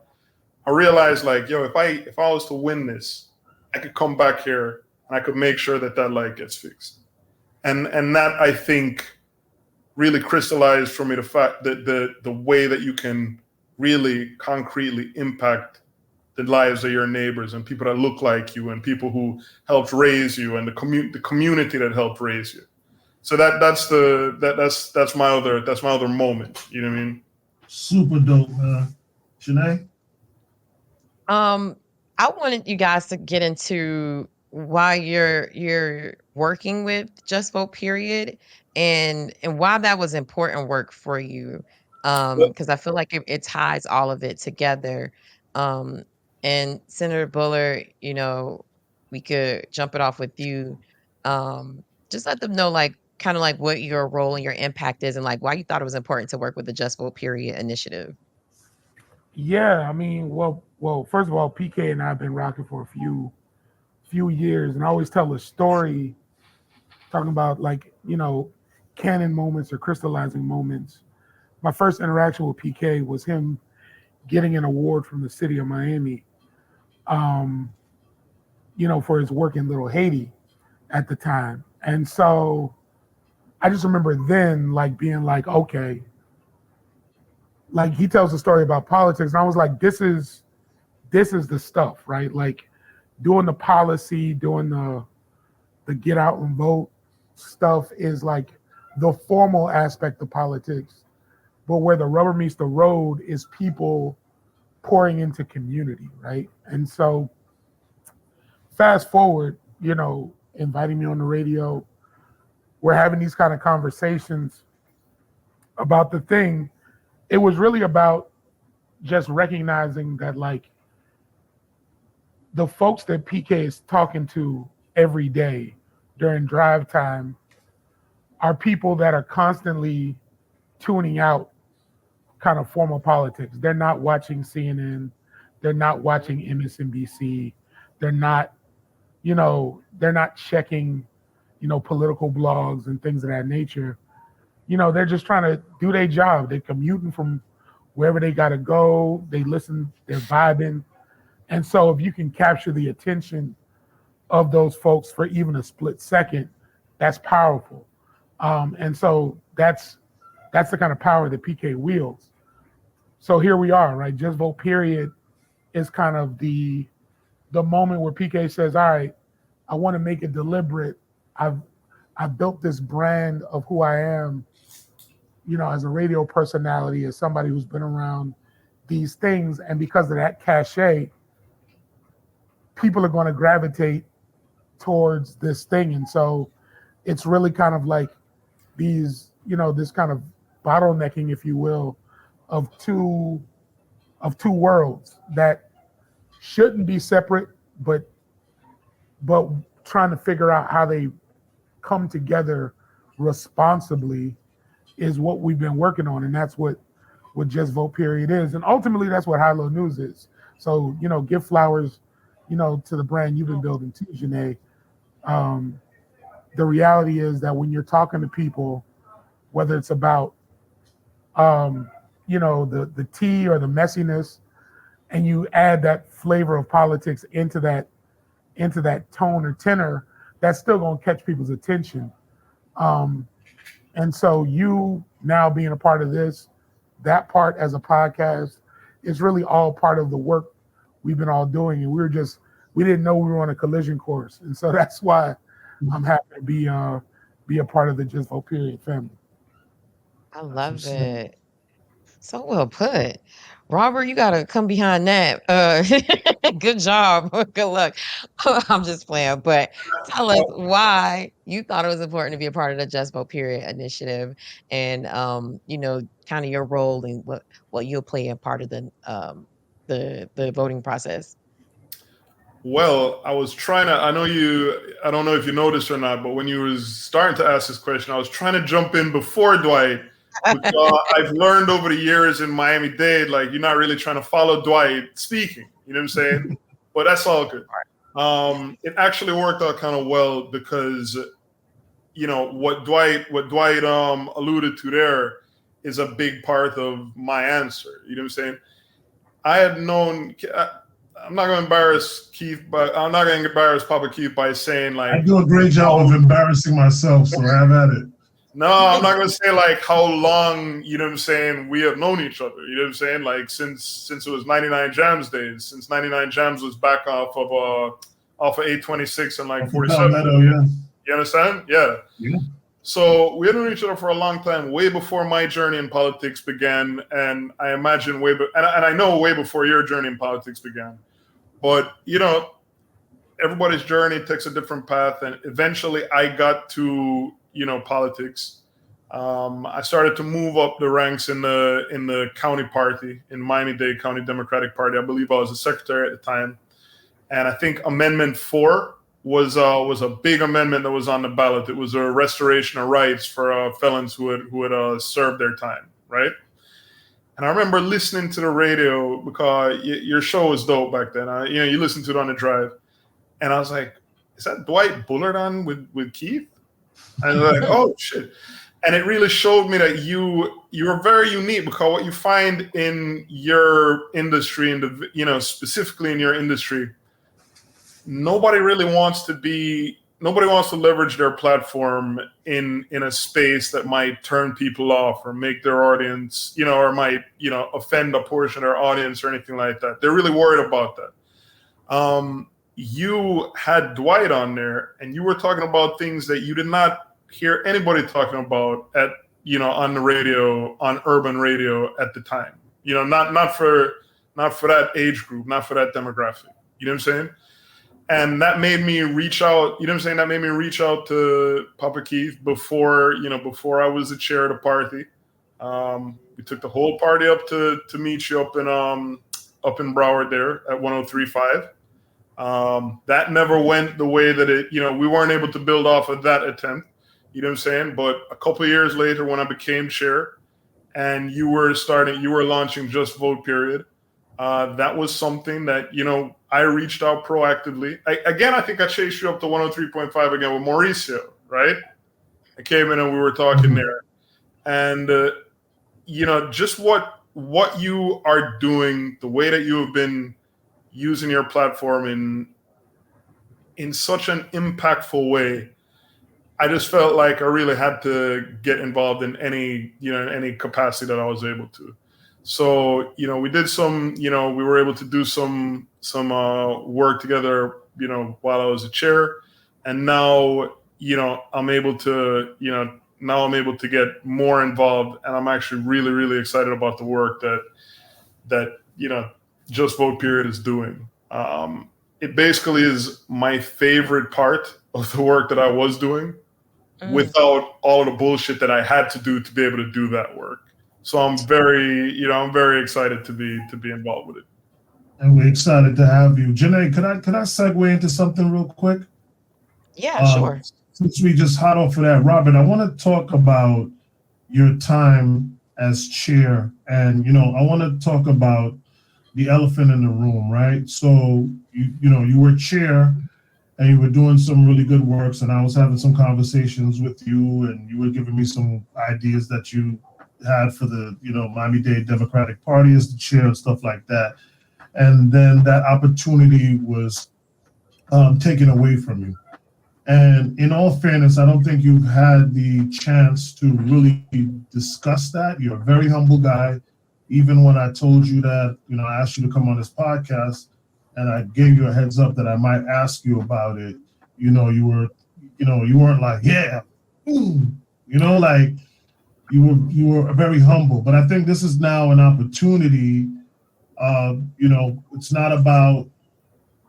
I realized, like, yo, if I was to win this, I could come back here and I could make sure that light gets fixed. And that, I think, really crystallized for me the fact that the way that you can really concretely impact the lives of your neighbors and people that look like you and people who helped raise you and the community that helped raise you. So that's my other moment. You know what I mean? Super dope, man. Janey? I wanted you guys to get into why you're working with Just Vote Period and why that was important work for you. Because I feel like it ties all of it together. And Senator Bullard, we could jump it off with you. Just let them know, like, kind of like what your role and your impact is and like why you thought it was important to work with the Just Vote Period initiative. Yeah, I mean, well, first of all, PK and I have been rocking for a few years, and I always tell a story talking about, like, canon moments or crystallizing moments. My first interaction with PK was him getting an award from the city of Miami, for his work in Little Haiti at the time. And so I just remember then, like, being like, okay, like, he tells a story about politics, and I was like, this is the stuff, right? Like, doing the policy, doing the get out and vote stuff is like the formal aspect of politics. But where the rubber meets the road is people pouring into community, right? And so fast forward, inviting me on the radio, we're having these kind of conversations about the thing. It was really about just recognizing that, like, the folks that PK is talking to every day during drive time are people that are constantly tuning out kind of formal politics. They're not watching CNN. They're not watching MSNBC. They're not checking, political blogs and things of that nature. They're just trying to do their job. They're commuting from wherever they got to go. They listen, they're vibing. And so if you can capture the attention of those folks for even a split second, that's powerful. And so that's the kind of power that PK wields. So here we are, right? Just Vote Period is kind of the moment where PK says, all right, I want to make it deliberate. I've built this brand of who I am, as a radio personality, as somebody who's been around these things. And because of that cachet, people are going to gravitate towards this thing. And so it's really kind of like these, this kind of bottlenecking, if you will, of two worlds that shouldn't be separate, but trying to figure out how they come together responsibly is what we've been working on. And that's what Just Vote Period is. And ultimately that's what High Low News is. So, give flowers, to the brand you've been building too, Janey. The reality is that when you're talking to people, whether it's about, the tea or the messiness, and you add that flavor of politics into that tone or tenor, that's still going to catch people's attention. And so you now being a part of this, that part as a podcast is really all part of the work we've been all doing. And we didn't know we were on a collision course. And so that's why I'm happy to be a part of the Just Vote Period family. I love it. So well put. Robert, you gotta come behind that. Good job. Good luck. I'm just playing, but tell us why you thought it was important to be a part of the Just Vote Period initiative, and kind of your role and what you'll play a part of the the voting process? Well, I was trying to, I don't know if you noticed or not, but when you was starting to ask this question, I was trying to jump in before Dwight, because I've learned over the years in Miami-Dade, like, you're not really trying to follow Dwight speaking, you know what I'm saying? But that's all good. It actually worked out kind of well because, you know, what Dwight alluded to there is a big part of my answer. You know what I'm saying? I had known, I'm not going to embarrass Keith, but I'm not going to embarrass Papa Keith by saying, like, I do a great job of embarrassing myself, so have at it. No, I'm not going to say like how long, you know what I'm saying, we have known each other. You know what I'm saying? Like since it was 99 Jams days, since 99 Jams was back off of 826 and like 47. Palmetto, yeah. You understand? Yeah. Yeah. So we had known each other for a long time, way before my journey in politics began, and I imagine and I know way before your journey in politics began. But you know, everybody's journey takes a different path, and eventually I got to, you know, politics. I started to move up the ranks in the county party, in Miami-Dade County Democratic Party. I believe I was the secretary at the time, and I think Amendment 4 was a big amendment that was on the ballot. It was a restoration of rights for felons who had served their time, right? And I remember listening to the radio because your show was dope back then. You know, you listened to it on the drive, and I was like, "Is that Dwight Bullard on with Keith?" And I was like, "Oh shit!" And it really showed me that you're very unique, because what you find in your industry, specifically in your industry, nobody wants to leverage their platform in a space that might turn people off or make their audience, or might, offend a portion of their audience or anything like that. They're really worried about that. You had Dwight on there, and you were talking about things that you did not hear anybody talking about on the radio, on urban radio at the time. Not for that age group, not for that demographic. You know what I'm saying? And that made me reach out, That made me reach out to Papa Keith before I was the chair of the party. We took the whole party up to meet you up in Broward there at 103.5. That never went the way that we weren't able to build off of that attempt. You know what I'm saying? But a couple of years later, when I became chair and you were launching Just Vote Period, that was something that, I reached out proactively. I think I chased you up to 103.5 again with Mauricio, right? I came in and we were talking there. And, just what you are doing, the way that you have been using your platform in such an impactful way, I just felt like I really had to get involved in any capacity that I was able to. So, we did we were able to do some work together, while I was a chair. And now, I'm able to get more involved, and I'm actually really, really excited about the work that Just Vote Period is doing. It basically is my favorite part of the work that I was doing, without all of the bullshit that I had to do to be able to do that work. So I'm very excited to be involved with it. And we're excited to have you. Janey, could I segue into something real quick? Yeah, sure. Since we just hot off of that, Robert, I want to talk about your time as chair, and I want to talk about the elephant in the room, right? So you were chair, and you were doing some really good works, and I was having some conversations with you, and you were giving me some ideas that you had for the Miami-Dade Democratic Party as the chair and stuff like that. And then that opportunity was taken away from you. And in all fairness, I don't think you've had the chance to really discuss that. You're a very humble guy. Even when I told you that, I asked you to come on this podcast, and I gave you a heads up that I might ask you about it, you weren't like, yeah, like you were very humble. But I think this is now an opportunity. It's not about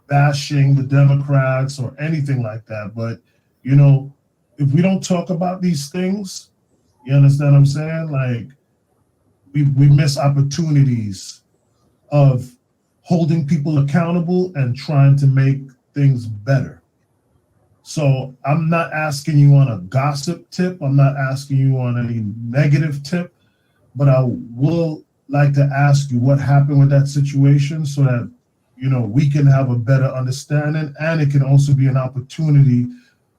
bashing the Democrats or anything like that. But, if we don't talk about these things, you understand what I'm saying? Like we miss opportunities of holding people accountable and trying to make things better. So I'm not asking you on a gossip tip. I'm not asking you on any negative tip, but I will like to ask you what happened with that situation so that, you know, we can have a better understanding, and it can also be an opportunity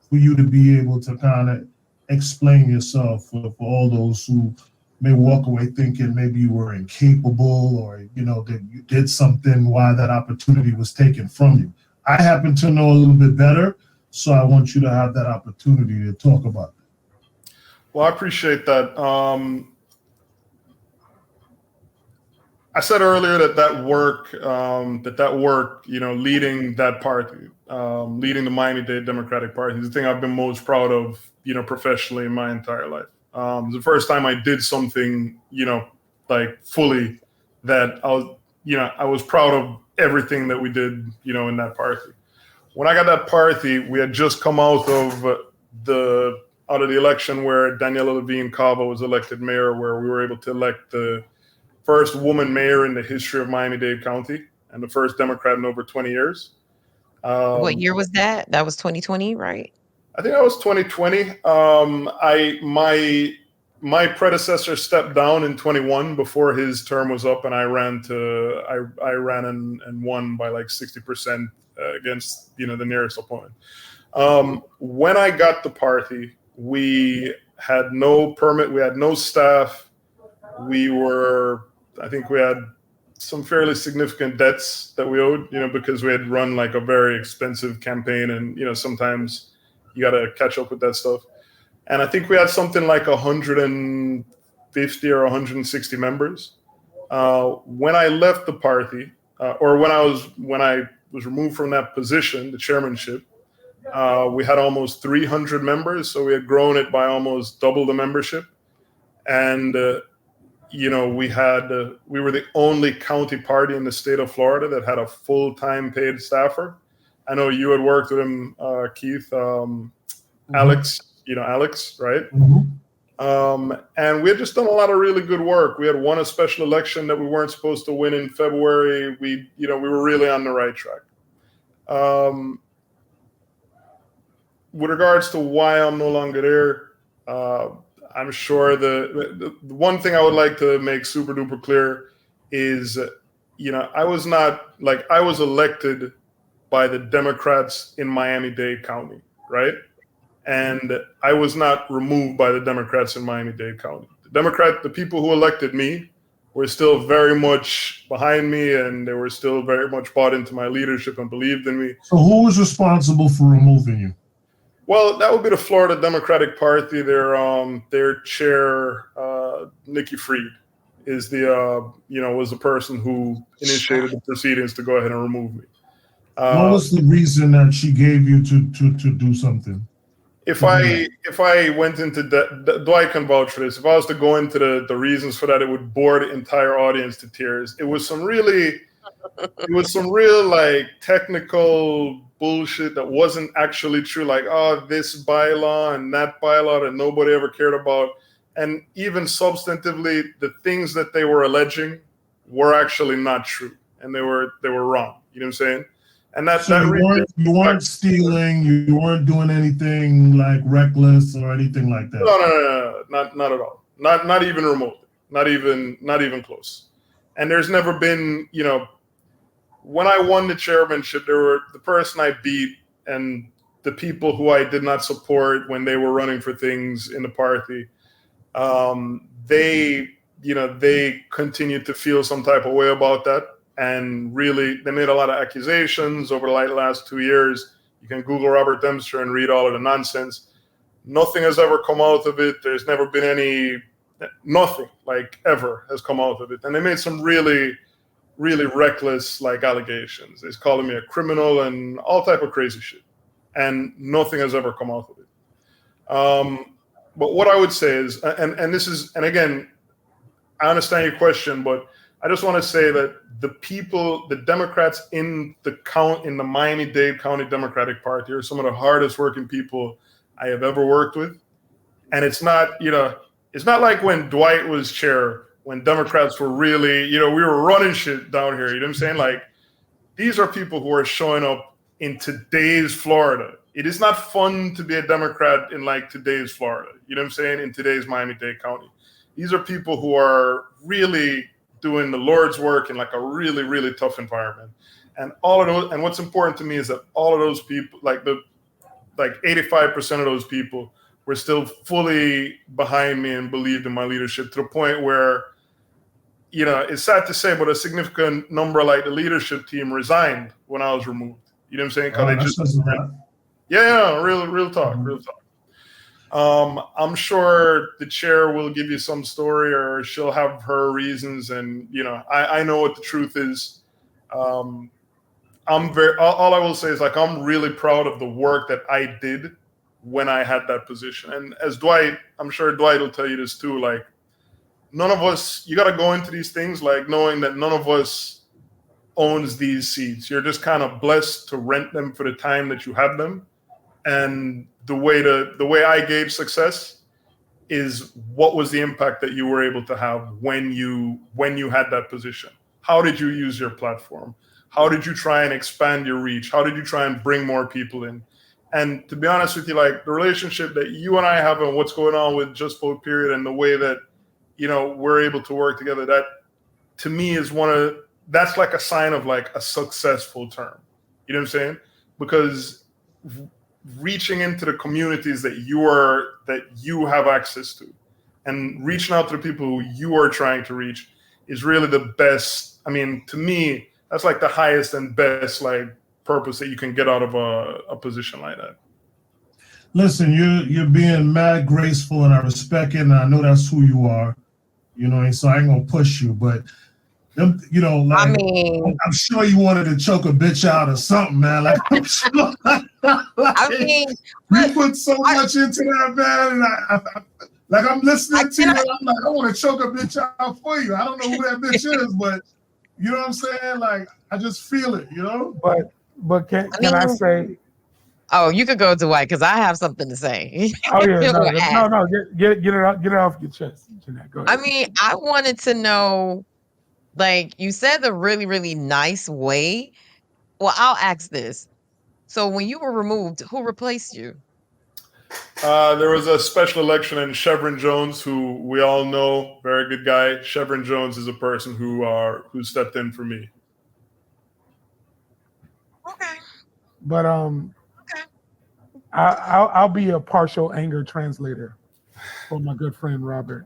for you to be able to kind of explain yourself for all those who may walk away thinking maybe you were incapable, or, you know, that you did something why that opportunity was taken from you. I happen to know a little bit better, so I want you to have that opportunity to talk about it. Well, I appreciate that. I said earlier that work, you know, leading that party, leading the Miami-Dade Democratic Party, is the thing I've been most proud of, you know, professionally in my entire life. It was the first time I did something, you know, like fully, that I was proud of everything that we did, you know, in that party. When I got that party, we had just come out of the election where Daniela Levine Cava was elected mayor, where we were able to elect the first woman mayor in the history of Miami-Dade County and the first Democrat in over 20 years. What year was that? That was 2020, right? I think that was 2020. My predecessor stepped down in 21 before his term was up, and I ran and won by like 60% against, you know, the nearest opponent. When I got the party, we had no permit, we had no staff. I think we had some fairly significant debts that we owed, you know, because we had run like a very expensive campaign, and, you know, sometimes you got to catch up with that stuff. And I think we had something like 150 or 160 members. When I left the party, or when I was removed from that position, the chairmanship, we had almost 300 members. So we had grown it by almost double the membership. And, you know, we were the only county party in the state of Florida that had a full-time paid staffer. I know you had worked with him, Keith, Alex, you know, Alex, right? And we had just done a lot of really good work. We had won a special election that we weren't supposed to win in February. We were really on the right track. With regards to why I'm no longer there, I'm sure the one thing I would like to make super duper clear is, you know, I was elected by the Democrats in Miami-Dade County, right? And I was not removed by the Democrats in Miami-Dade County. The people who elected me were still very much behind me, and they were still very much bought into my leadership and believed in me. So who was responsible for removing you? Well, that would be the Florida Democratic Party. Their chair, Nikki Fried, was the person who initiated the proceedings to go ahead and remove me. What was the reason that she gave you to do something? If I went into Dwight can vouch for this. If I was to go into the reasons for that, it would bore the entire audience to tears. It was some real like technical bullshit that wasn't actually true. Like, oh, this bylaw and that bylaw that nobody ever cared about. And even substantively, the things that they were alleging were actually not true, and they were wrong. You know what I'm saying? And you weren't stealing, you weren't doing anything like reckless or anything like that. No, not at all. Not even remotely. Not even close. And there's never been, you know, when I won the chairmanship, there were the person I beat and the people who I did not support when they were running for things in the party. They continued to feel some type of way about that. And really, they made a lot of accusations over the last 2 years. You can Google Robert Dempster and read all of the nonsense. Nothing has ever come out of it. There's never been nothing like ever has come out of it. And they made some really, really reckless like allegations. They're calling me a criminal and all type of crazy shit. And nothing has ever come out of it. But what I would say is, and again, I understand your question, but I just want to say that the Democrats in the Miami-Dade County Democratic Party are some of the hardest working people I have ever worked with. And it's not like when Dwight was chair, when Democrats were really, we were running shit down here. You know what I'm saying? Like, these are people who are showing up in today's Florida. It is not fun to be a Democrat in like today's Florida. You know what I'm saying? In today's Miami-Dade County. These are people who are really doing the Lord's work in like a really, really tough environment. And all of those, and what's important to me is that all of those people, like 85% of those people were still fully behind me and believed in my leadership, to the point where, you know, it's sad to say, but a significant number of like the leadership team resigned when I was removed. You know what I'm saying? Real talk. I'm sure the chair will give you some story, or she'll have her reasons, and you know, I know what the truth is. All I will say is, like, I'm really proud of the work that I did when I had that position. And as Dwight, I'm sure Dwight will tell you this too, like, none of us, you got to go into these things like knowing that none of us owns these seats. You're just kind of blessed to rent them for the time that you have them. And the way I gauge success is what was the impact that you were able to have when you had that position. How did you use your platform? How did you try and expand your reach? How did you try and bring more people in? And to be honest with you, like, the relationship that you and I have and what's going on with Just Vote Period, and the way that, you know, we're able to work together, that to me is that's like a sign of like a successful term. You know what I'm saying? Because reaching into the communities that you have access to, and reaching out to the people who you are trying to reach, is really the best. I mean, to me, that's like the highest and best like purpose that you can get out of a position like that. Listen, you're being mad graceful, and I respect it, and I know that's who you are. You know, and so I ain't gonna push you, but them, you know, like, I mean, I'm sure you wanted to choke a bitch out or something, man. Like, I'm sure, I mean, you put so much into that, man, and I'm listening to you, and I'm like, I want to choke a bitch out for you. I don't know who that bitch is, but you know what I'm saying? Like, I just feel it, you know. But can I say? Oh, you could go to Dwight, because I have something to say. Oh yeah, no, get it off your chest, Jeanette. Go ahead. I mean, I wanted to know, like, you said the really, really nice way. Well, I'll ask this. So when you were removed, who replaced you? There was a special election, and Chevron Jones, who we all know, very good guy. Chevron Jones is a person who stepped in for me. Okay. But Okay. I'll be a partial anger translator for my good friend Robert.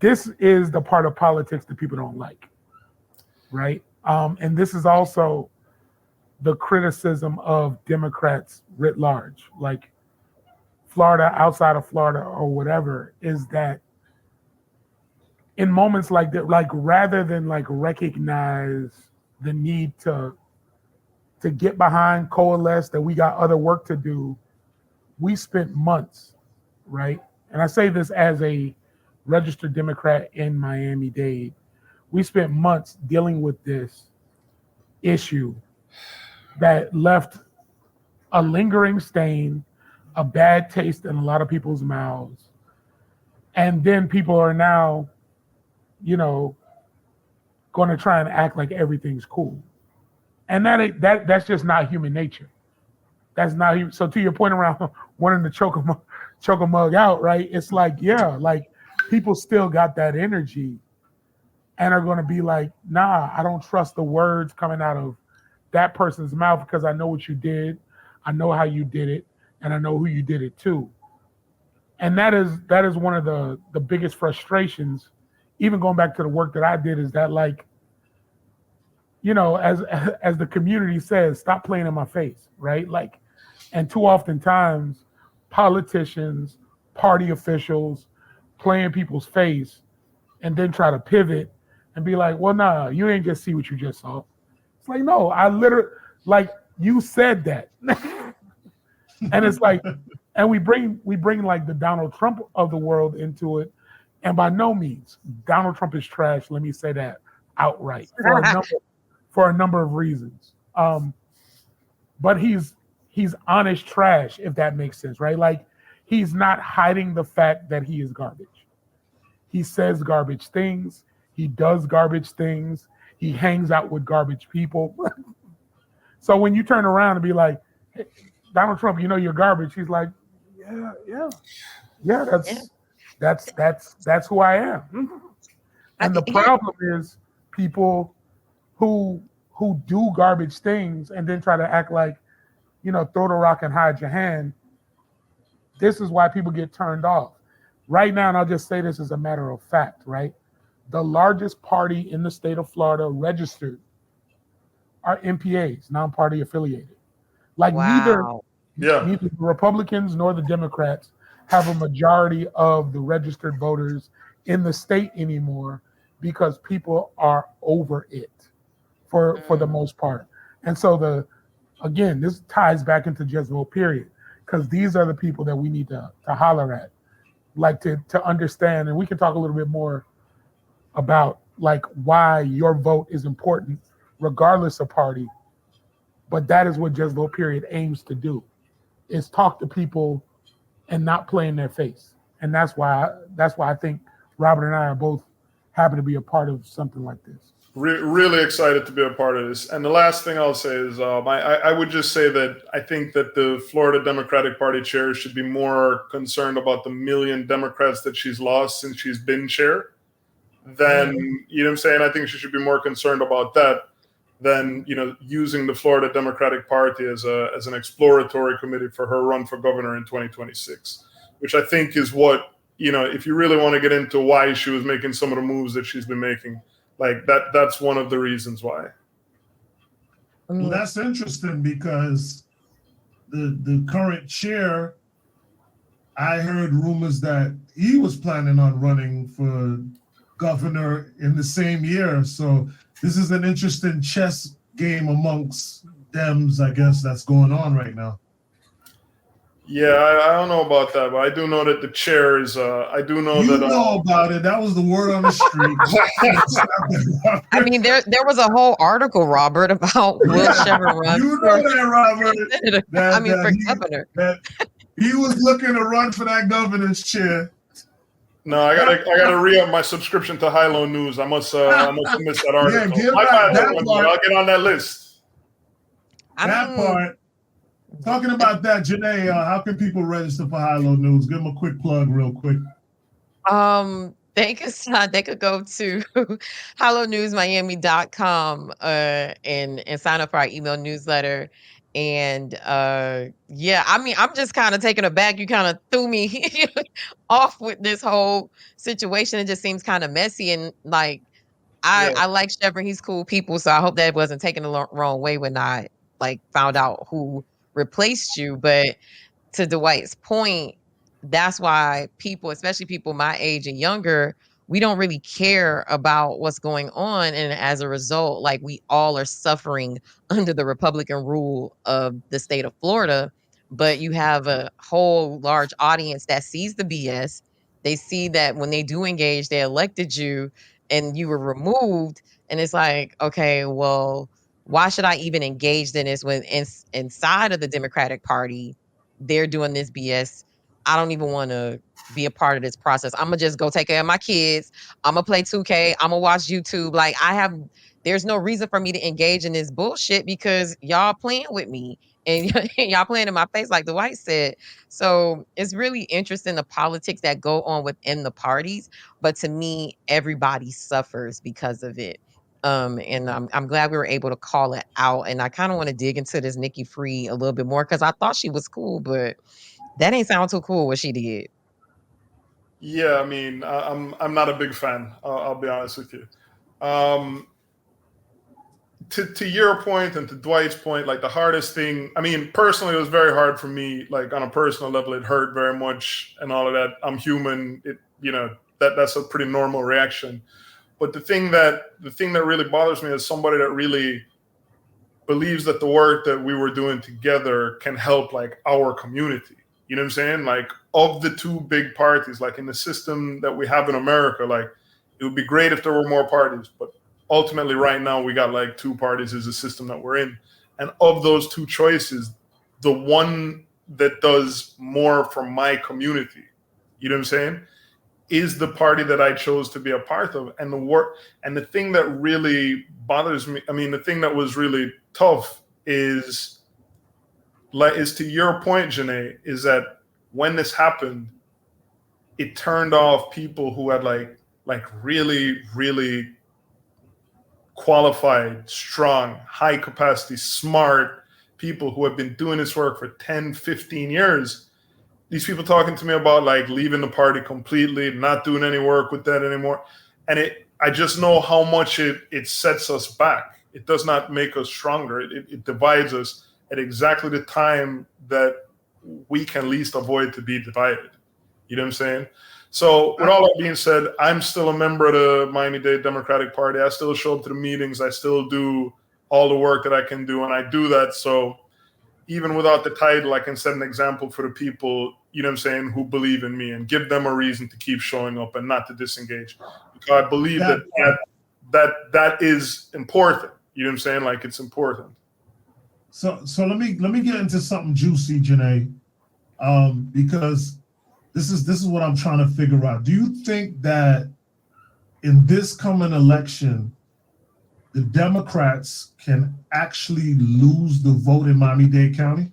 This is the part of politics that people don't like, right? And this is also the criticism of Democrats writ large, like Florida, outside of Florida or whatever, is that in moments like that, like, rather than like recognize the need to get behind, coalesce, that we got other work to do, we spent months, right? And I say this as a registered Democrat in Miami-Dade. We spent months dealing with this issue that left a lingering stain, a bad taste in a lot of people's mouths. And then people are now, you know, going to try and act like everything's cool. And that's just not human nature. That's not. So to your point around wanting to choke a mug out, right? It's like, yeah, like, people still got that energy and are going to be like, nah, I don't trust the words coming out of that person's mouth, because I know what you did, I know how you did it, and I know who you did it to. And that is one of the biggest frustrations, even going back to the work that I did, is that, like, you know, as the community says, stop playing in my face, right? Like, and too often times, politicians, party officials play in people's face and then try to pivot and be like, well, nah, you ain't just see what you just saw. It's like, no, I literally, like, you said that. And it's like, and we bring like the Donald Trump of the world into it. And by no means, Donald Trump is trash. Let me say that outright for a number of reasons. But he's honest trash, if that makes sense, right? Like, he's not hiding the fact that he is garbage. He says garbage things. He does garbage things. he hangs out with garbage people. So when you turn around and be like, hey, Donald Trump, you know you're garbage. He's like, yeah. That's who I am. And the problem is people who do garbage things and then try to act like, throw the rock and hide your hand. This is why people get turned off. Right now, and I'll just say this as a matter of fact, right? The largest party in the state of Florida registered are MPAs, non-party affiliated. Like neither the Republicans nor the Democrats have a majority of the registered voters in the state anymore because people are over it for the most part. And so again, this ties back into Jezebel period, because these are the people that we need to holler at, like to understand. And we can talk a little bit more about like why your vote is important regardless of party. But that is what Jezebel period aims to do, is talk to people and not play in their face. And that's why I think Robert and I are both happy to be a part of something like this. Really excited to be a part of this. And the last thing I'll say is I would just say that I think that the Florida Democratic Party chair should be more concerned about the million Democrats that she's lost since she's been chair than, you know what I'm saying? I think she should be more concerned about that than, using the Florida Democratic Party as an exploratory committee for her run for governor in 2026, which I think is what, if you really want to get into why she was making some of the moves that she's been making, like that's one of the reasons why. Well, that's interesting because the current chair, I heard rumors that he was planning on running for governor in the same year. So this is an interesting chess game amongst Dems, I guess, that's going on right now. Yeah, I don't know about that, but I do know that the chair is. I do know you that. know about it. That was the word on the street. I mean, there was a whole article, Robert, about will Chevron run. You know that, Robert. For governor. That he was looking to run for that governor's chair. No, I gotta re-up my subscription to Hilo News. I must have missed that article. I'll get on that list. Part. Talking about that, Janey, how can people register for Hilo News? Give them a quick plug real quick. They could go to HiloNewsMiami.com and sign up for our email newsletter. And I'm just kind of taken aback. You kind of threw me off with this whole situation. It just seems kind of messy. And like, I like Chevron. He's cool people. So I hope that wasn't taken the wrong way when I like found out who replaced you. But to Dwight's point, that's why people, especially people my age and younger, we don't really care about what's going on. And as a result, like we all are suffering under the Republican rule of the state of Florida. But you have a whole large audience that sees the BS. They see that when they do engage, they elected you and you were removed. And it's like, okay, well, why should I even engage in this when inside of the Democratic Party, they're doing this BS? I don't even want to be a part of this process. I'm going to just go take care of my kids. I'm going to play 2K. I'm going to watch YouTube. Like there's no reason for me to engage in this bullshit because y'all playing with me and y'all playing in my face like Dwight said. So it's really interesting, the politics that go on within the parties. But to me, everybody suffers because of it. And I'm glad we were able to call it out. And I kind of want to dig into this Nikki Free a little bit more because I thought she was cool, but that ain't sound too cool what she did. Yeah, I mean, I'm not a big fan. I'll be honest with you. To your point and to Dwight's point, like the hardest thing, I mean, personally, it was very hard for me. Like on a personal level, it hurt very much and all of that. I'm human. That's a pretty normal reaction. But the thing that really bothers me is somebody that really believes that the work that we were doing together can help like our community. You know what I'm saying? Like of the two big parties, like in the system that we have in America, like it would be great if there were more parties, but ultimately right now we got like two parties is the system that we're in. And of those two choices, the one that does more for my community, you know what I'm saying, is the party that I chose to be a part of. And the thing that really bothers me, I mean, the thing that was really tough is to your point, Janey, is that when this happened, it turned off people who had like really, really qualified, strong, high capacity, smart people who have been doing this work for 10, 15 years. These people talking to me about like leaving the party completely, not doing any work with that anymore. And I just know how much it sets us back. It does not make us stronger. It divides us at exactly the time that we can least avoid to be divided. You know what I'm saying? So with all that being said, I'm still a member of the Miami-Dade Democratic Party. I still show up to the meetings. I still do all the work that I can do. And I do that so even without the title, I can set an example for the people, you know what I'm saying, who believe in me and give them a reason to keep showing up and not to disengage. Because I believe that is important. You know what I'm saying? Like, it's important. So let me get into something juicy, Janey, because this is what I'm trying to figure out. Do you think that in this coming election, the Democrats can actually lose the vote in Miami-Dade County?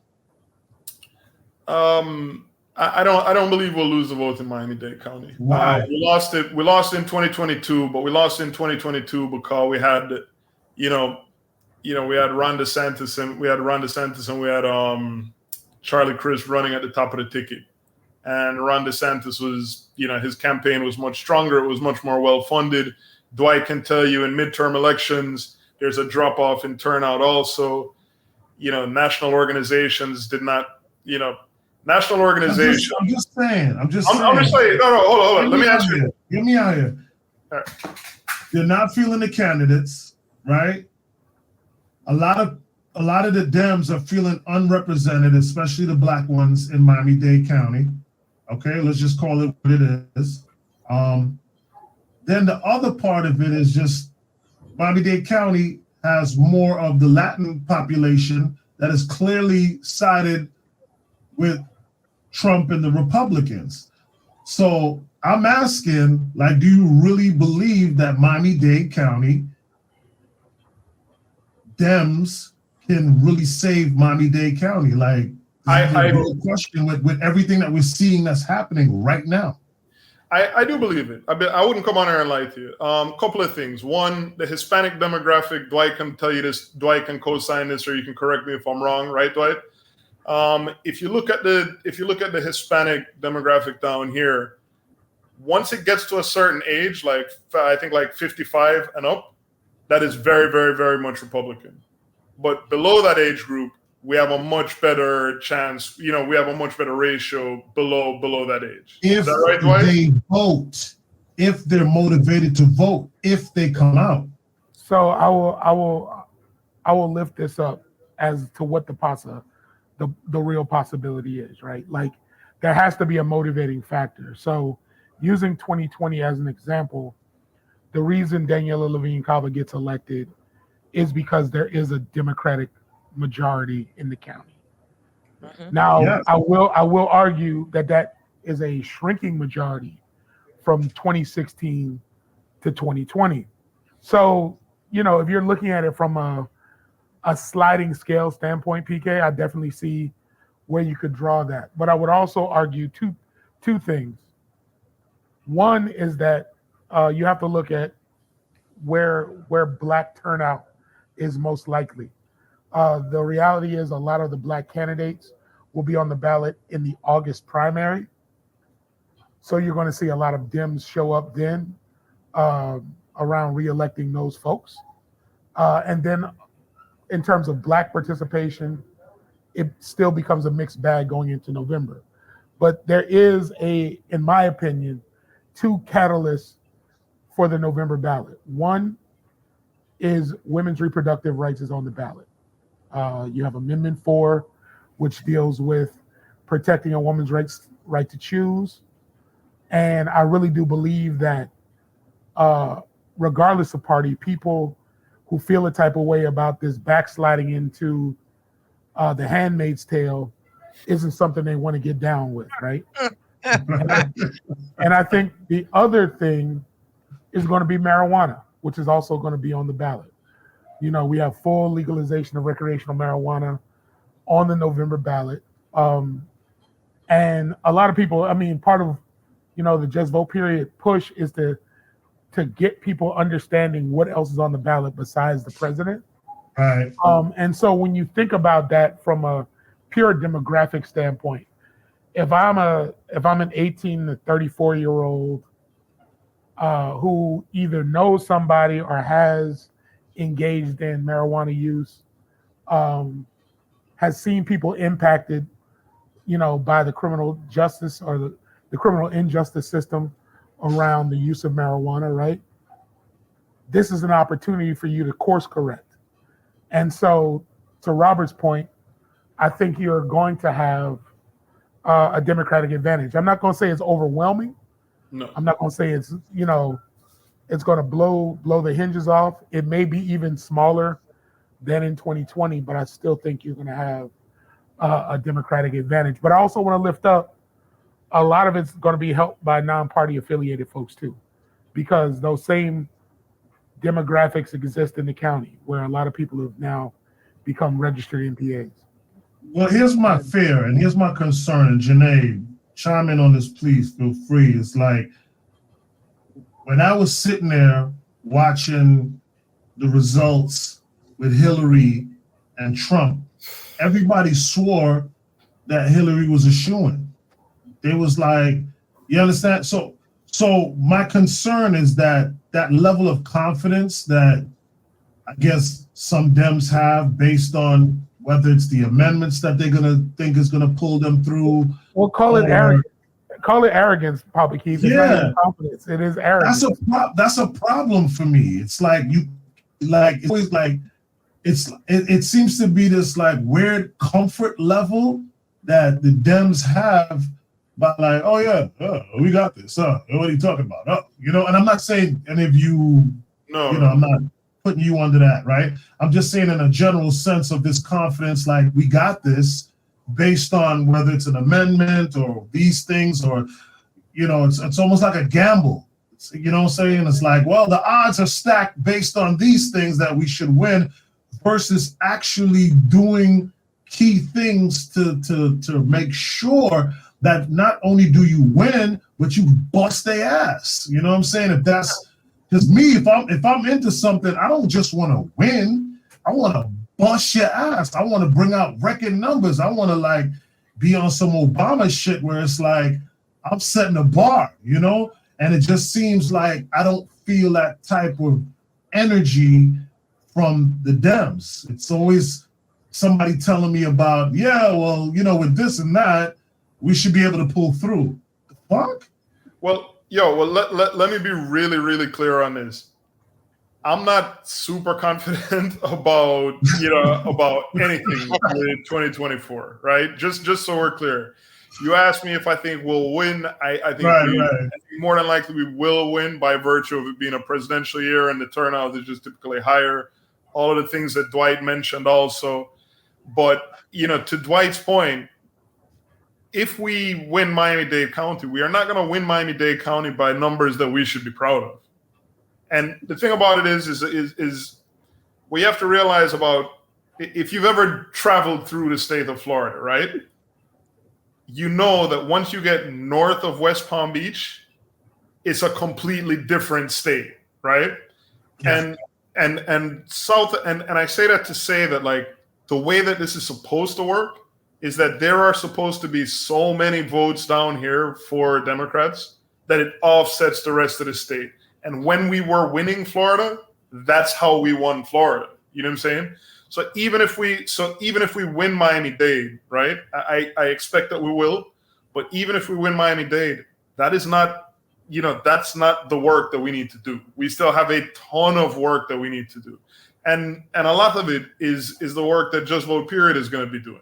I don't believe we'll lose the vote in Miami-Dade County. Why? We lost in 2022, but we lost in 2022 because we had, we had Ron DeSantis and we had Charlie Crist running at the top of the ticket. And Ron DeSantis was, his campaign was much stronger. It was much more well-funded. Dwight can tell you in midterm elections, there's a drop-off in turnout also. National organizations did not, national organizations. I'm just saying. I'm just saying. No, hold on. Let me ask you. Get me out here. Right. You're not feeling the candidates, right? A lot of the Dems are feeling unrepresented, especially the black ones in Miami-Dade County. Okay, let's just call it what it is. Then the other part of it is just Miami-Dade County has more of the Latin population that is clearly sided with Trump and the Republicans. So I'm asking, do you really believe that Miami-Dade County Dems can really save Miami-Dade County? I question with everything that we're seeing that's happening right now. I do believe it. I wouldn't come on here and lie to you. Couple of things. One, the Hispanic demographic. Dwight can tell you this. Dwight can co-sign this, or you can correct me if I'm wrong. Right, Dwight? If you look at the Hispanic demographic down here, once it gets to a certain age, I think 55 and up, that is very, very, very much Republican. But below that age group, we have a much better chance. We have a much better ratio below that age. Is that right, Dwight? If they vote, if they're motivated to vote, if they come out. So I will lift this up as to what the real possibility is, right? There has to be a motivating factor. So using 2020 as an example, the reason Daniela Levine Cava gets elected is because there is a Democratic majority in the county. Mm-hmm. Now, yes. I will argue that is a shrinking majority from 2016 to 2020. So, if you're looking at it from a sliding scale standpoint, PK, I definitely see where you could draw that. But I would also argue two things. One is that you have to look at where black turnout is most likely. The reality is a lot of the black candidates will be on the ballot in the August primary. So you're going to see a lot of Dems show up then around reelecting those folks. And then in terms of black participation, it still becomes a mixed bag going into November. But there is in my opinion, two catalysts for the November ballot. One is women's reproductive rights is on the ballot. You have Amendment 4, which deals with protecting a woman's right to choose. And I really do believe that regardless of party, people who feel a type of way about this backsliding into the Handmaid's Tale isn't something they want to get down with, right? And I think the other thing is going to be marijuana, which is also going to be on the ballot. You know, we have full legalization of recreational marijuana on the November ballot. And a lot of people, I mean, part of, you know, the Just Vote period push is to get people understanding what else is on the ballot besides the president. Right. And so when you think about that from a pure demographic standpoint, if I'm an 18 to 34-year-old who either knows somebody or has engaged in marijuana use, has seen people impacted, you know, by the criminal justice or the criminal injustice system around the use of marijuana, right? This is an opportunity for you to course correct. And so, to Robert's point, I think you're going to have a Democratic advantage. I'm not going to say it's overwhelming. No. I'm not going to say it's, you know, it's going to blow the hinges off. It may be even smaller than in 2020, but I still think you're going to have a Democratic advantage. But I also want to lift up, a lot of it's going to be helped by non-party affiliated folks too, because those same demographics exist in the county where a lot of people have now become registered NPAs. Well, here's my fear and here's my concern. And Janey, chime in on this, please. Feel free. It's like when I was sitting there watching the results with Hillary and Trump, everybody swore that Hillary was a shoo-in. They was like, you understand? So my concern is that level of confidence that I guess some Dems have based on whether it's the amendments that they're gonna think is gonna pull them through. Well, call it arrogance. Call it arrogance, Papa Keith. It's not even confidence. It is arrogance. That's a problem for me. It's like it's always like it seems to be this like weird comfort level that the Dems have. But like, oh yeah, we got this. What are you talking about? You know, and I'm not saying any of you, I'm not putting you under that, right? I'm just saying in a general sense of this confidence, like we got this based on whether it's an amendment or these things or, you know, it's almost like a gamble. You know what I'm saying? It's like, well, the odds are stacked based on these things that we should win versus actually doing key things to make sure that not only do you win, but you bust their ass. You know what I'm saying? If that's because me, if I'm into something, I don't just want to win. I want to bust your ass. I want to bring out record numbers. I want to like be on some Obama shit where it's like I'm setting a bar, you know? And it just seems like I don't feel that type of energy from the Dems. It's always somebody telling me about, yeah, well, you know, with this and that, we should be able to pull through. The fuck? Well, let me be really, really clear on this. I'm not super confident about anything in 2024, right? Just so we're clear. You asked me if I think we'll win. I think I think more than likely we will win by virtue of it being a presidential year and the turnout is just typically higher. All of the things that Dwight mentioned also. But, you know, to Dwight's point, if we win Miami-Dade County, we are not going to win Miami-Dade County by numbers that we should be proud of. And the thing about it is we have to realize about if you've ever traveled through the state of Florida, right? You know that once you get north of West Palm Beach, it's a completely different state, right? Yes. And south, and I say that to say that like the way that this is supposed to work is that there are supposed to be so many votes down here for Democrats that it offsets the rest of the state. And when we were winning Florida, that's how we won Florida. You know what I'm saying? So even if we win Miami-Dade, right? I expect that we will, but even if we win Miami-Dade, that is not, that's not the work that we need to do. We still have a ton of work that we need to do. And a lot of it is the work that Just Vote Period is going to be doing.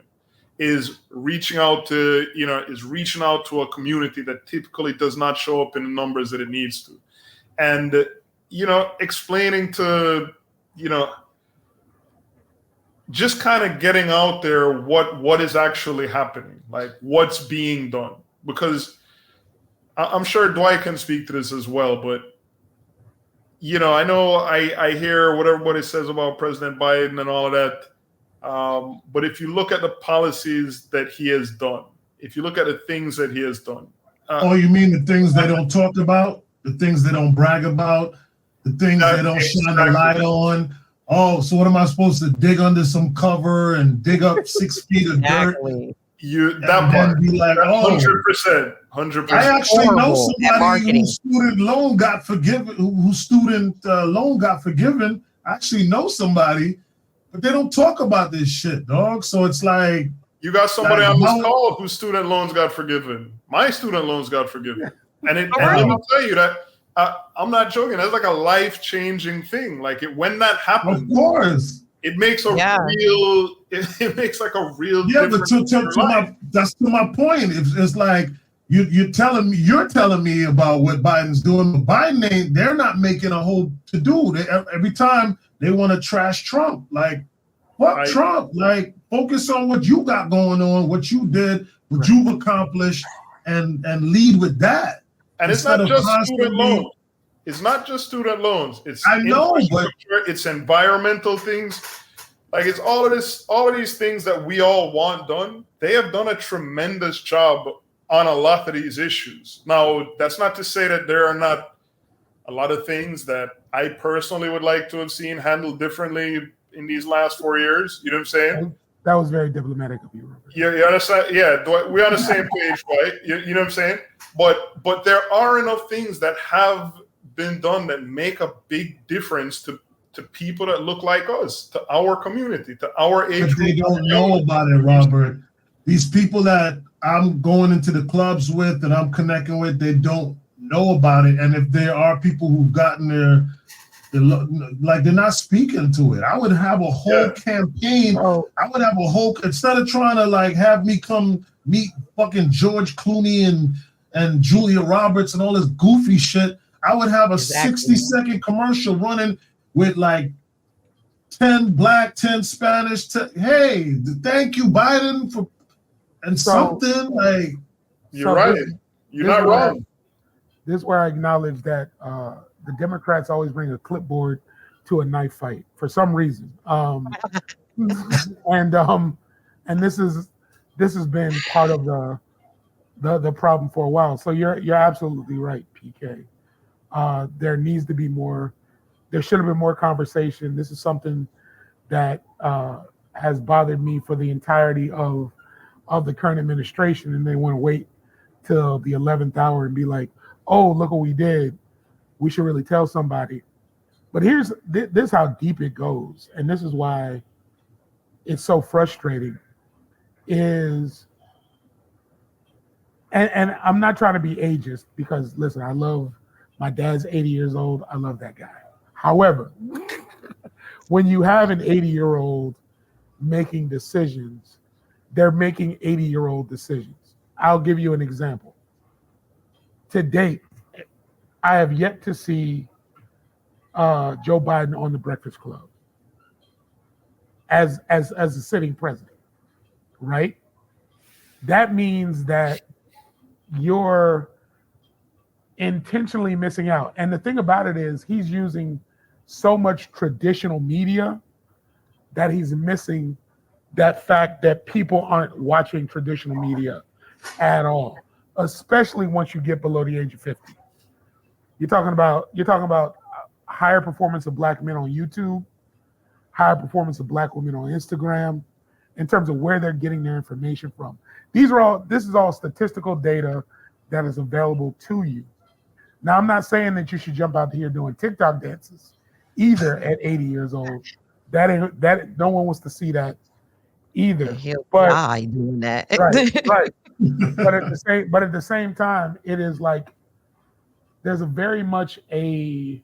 Is reaching out to a community that typically does not show up in the numbers that it needs to. And, explaining to, just kind of getting out there what is actually happening, like what's being done. Because I'm sure Dwight can speak to this as well, but I know I hear what everybody says about President Biden and all of that. But if you look at the policies that he has done, if you look at the things that he has done. Oh, you mean the things they don't talk about, the things they don't brag about, the things they don't shine the light on? Oh, so what am I supposed to dig under some cover and dig up 6 feet of dirt? That part, be like, 100%. I actually know somebody whose student loan got forgiven. I actually know somebody, but they don't talk about this shit, dog. So it's like you got somebody on this call whose student loans got forgiven. My student loans got forgiven, and let me tell you that I'm not joking. That's like a life-changing thing. Like when that happens, of course. It makes a real. It makes like a real. Yeah, but that's to my point. It's like you're telling me about what Biden's doing. But Biden they're not making a whole to do. Every time they want to trash Trump, like fuck Trump. Like focus on what you got going on, what you did, what you've accomplished, and lead with that. And it's not just student loans. It's not just student loans. It's it's environmental things. Like it's all of these things that we all want done. They have done a tremendous job on a lot of these issues. Now, that's not to say that there are not a lot of things that I personally would like to have seen handled differently in these last 4 years. You know what I'm saying? That was very diplomatic of you, Robert. You understand? Yeah, we're on the same page, right? You know what I'm saying? But there are enough things that have been done that make a big difference to people that look like us, to our community, to our age group. They don't know about it, Robert. These people that I'm going into the clubs with and I'm connecting with, they don't know about it. And if there are people who've gotten they're not speaking to it. I would have a whole campaign. I would have a whole, instead of trying to like have me come meet fucking George Clooney and Julia Roberts and all this goofy shit, I would have a 60-second commercial running with like 10 black, 10 Spanish. Hey, thank you, Biden, for something like. You're right. You're not wrong. This is where I acknowledge that the Democrats always bring a clipboard to a knife fight for some reason, and this has been part of the problem for a while. So you're absolutely right, PK. There needs to be more. There should have been more conversation. This is something that has bothered me for the entirety of the current administration, and they want to wait till the 11th hour and be like, "Oh, look what we did. We should really tell somebody." But this is how deep it goes, and this is why it's so frustrating. And I'm not trying to be ageist because listen, I love my dad's 80 years old. I love that guy. However, when you have an 80-year-old making decisions, they're making 80-year-old decisions. I'll give you an example. To date, I have yet to see Joe Biden on the Breakfast Club as a sitting president, right? That means that you're intentionally missing out. And the thing about it is he's using so much traditional media that he's missing that fact that people aren't watching traditional media at all, especially once you get below the age of 50. You're talking about higher performance of black men on YouTube, higher performance of black women on Instagram, in terms of where they're getting their information from. This is all statistical data that is available to you. Now, I'm not saying that you should jump out here doing TikTok dances either at 80 years old. That no one wants to see that either. But die doing that. Right. But at the same time, it is like there's a very much a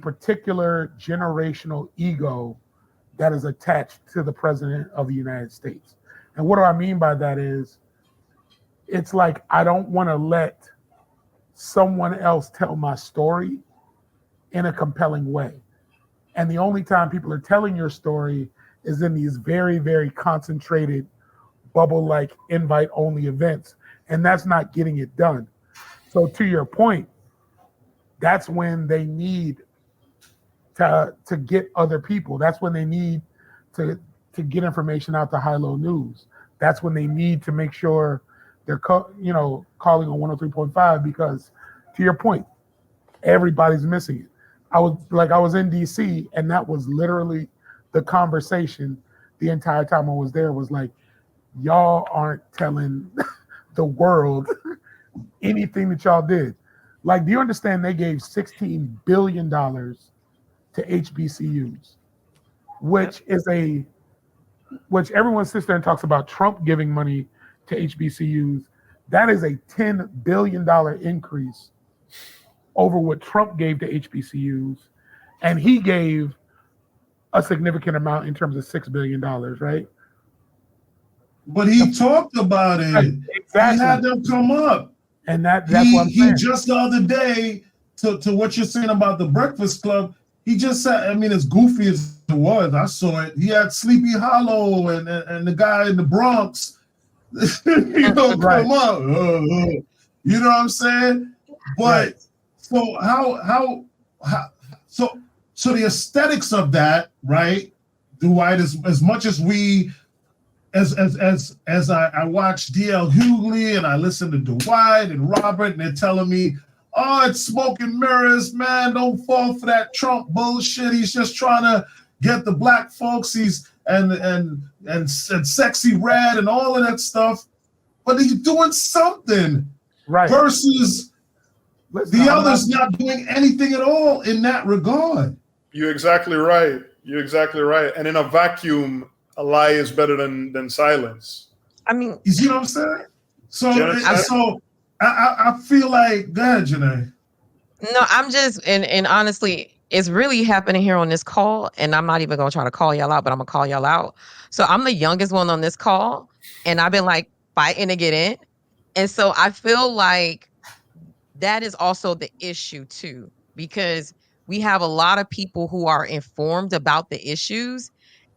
particular generational ego that is attached to the president of the United States. And what do I mean by that is it's like I don't want to let someone else tell my story in a compelling way. And the only time people are telling your story is in these very, very concentrated bubble-like invite-only events. and that's not getting it done. So to your point, that's when they need to get other people. That's when they need to get information out to high-low news. That's when they need to make sure they're calling on 103.5, because to your point, everybody's missing it. I was in DC, and that was literally the conversation the entire time I was there, was like, y'all aren't telling the world anything that y'all did. Like, do you understand they gave $16 billion to HBCUs, which everyone sits there and talks about Trump giving money to HBCUs. That is a $10 billion increase over what Trump gave to HBCUs. And he gave a significant amount in terms of $6 billion, right? But he talked about it. Exactly. He had them come up. And that's what I'm saying. He just the other day, to what you're saying about the Breakfast Club, he just said, I mean, as goofy as it was, I saw it. He had Sleepy Hollow and the guy in the Bronx, Right. come up. You know what I'm saying? But Right. so how so the aesthetics of that, right? Dwight, as much as we as I watch DL Hughley and I listen to Dwight and Robert, and they're telling me, oh, it's smoke and mirrors, man. Don't fall for that Trump bullshit. He's just trying to get the black folks. He's and sexy red and all of that stuff. But he's doing something. Right. Versus the others not doing anything at all in that regard. You're exactly right. You're exactly right. And in a vacuum, a lie is better than silence. I mean, You see what I'm saying? So, Jenna, I feel like, go ahead, Janey. no, I'm just, and honestly, it's really happening here on this call, and I'm not even gonna try to call y'all out, but I'm gonna call y'all out. So I'm the youngest one on this call, and I've been like fighting to get in. And so I feel like that is also the issue too, because we have a lot of people who are informed about the issues,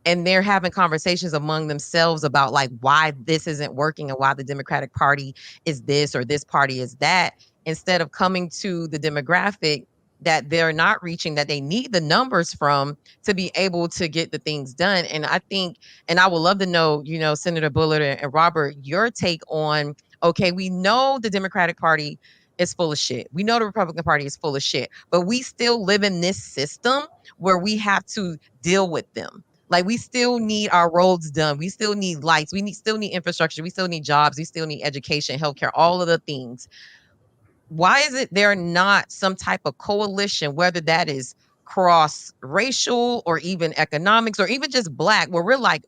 and they're having conversations among themselves about like why this isn't working and why the Democratic Party is this or this party is that, instead of coming to the demographic that they're not reaching, that they need the numbers from to be able to get the things done. And I think, and I would love to know, Senator Bullard and Robert, your take on, okay, we know the Democratic Party is full of shit. We know the Republican Party is full of shit, but we still live in this system where we have to deal with them. Like, we still need our roads done. We still need lights. Still need infrastructure. We still need jobs. We still need education, healthcare, all of the things. Why is it there not some type of coalition, whether that is cross-racial or even economics or even just black, where we're like,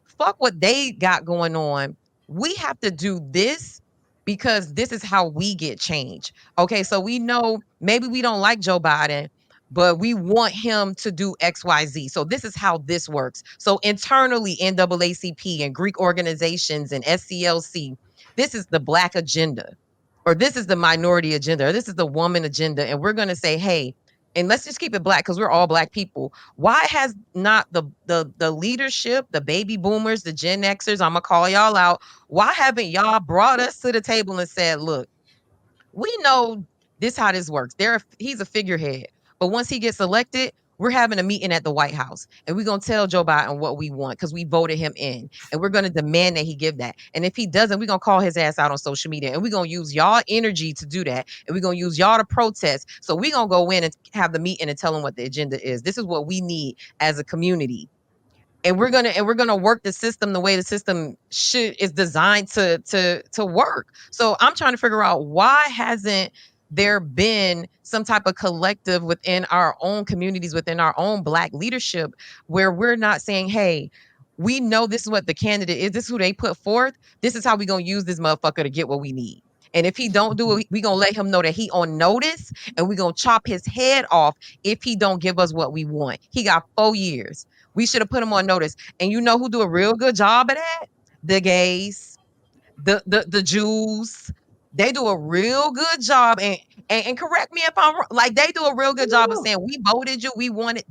fuck what they got going on. We have to do this because this is how we get change. Okay, so we know maybe we don't like Joe Biden, but we want him to do X, Y, Z. So this is how this works. So internally, NAACP and Greek organizations and SCLC, this is the black agenda, or this is the minority agenda, or this is the woman agenda. And we're going to say, hey, and let's just keep it black because we're all black people. Why has not the leadership, the baby boomers, the Gen Xers, I'm going to call y'all out, why haven't y'all brought us to the table and said, look, we know this how this works. He's a figurehead. But once he gets elected, we're having a meeting at the White House, and we're going to tell Joe Biden what we want because we voted him in, and we're going to demand that he give that. And if he doesn't, we're going to call his ass out on social media, and we're going to use y'all energy to do that, and we're going to use y'all to protest. So we're going to go in and have the meeting and tell them what the agenda is. This is what we need as a community. And we're gonna work the system the way the system is designed to work. So I'm trying to figure out, why hasn't there been some type of collective within our own communities, within our own black leadership, where we're not saying, hey, we know this is what the candidate is, this is who they put forth, this is how we gonna use this motherfucker to get what we need. And if he don't do it, we gonna let him know that he on notice, and we gonna chop his head off if he don't give us what we want. He got 4 years. We should have put him on notice. And you know who do a real good job of that? The gays, the Jews, they do a real good job, and correct me if I'm wrong, like they do a real good job of saying we voted you, we want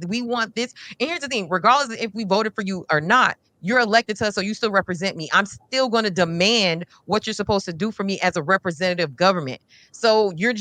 this. And here's the thing, regardless of if we voted for you or not, you're elected to us, so you still represent me. I'm still going to demand what you're supposed to do for me as a representative government. So you're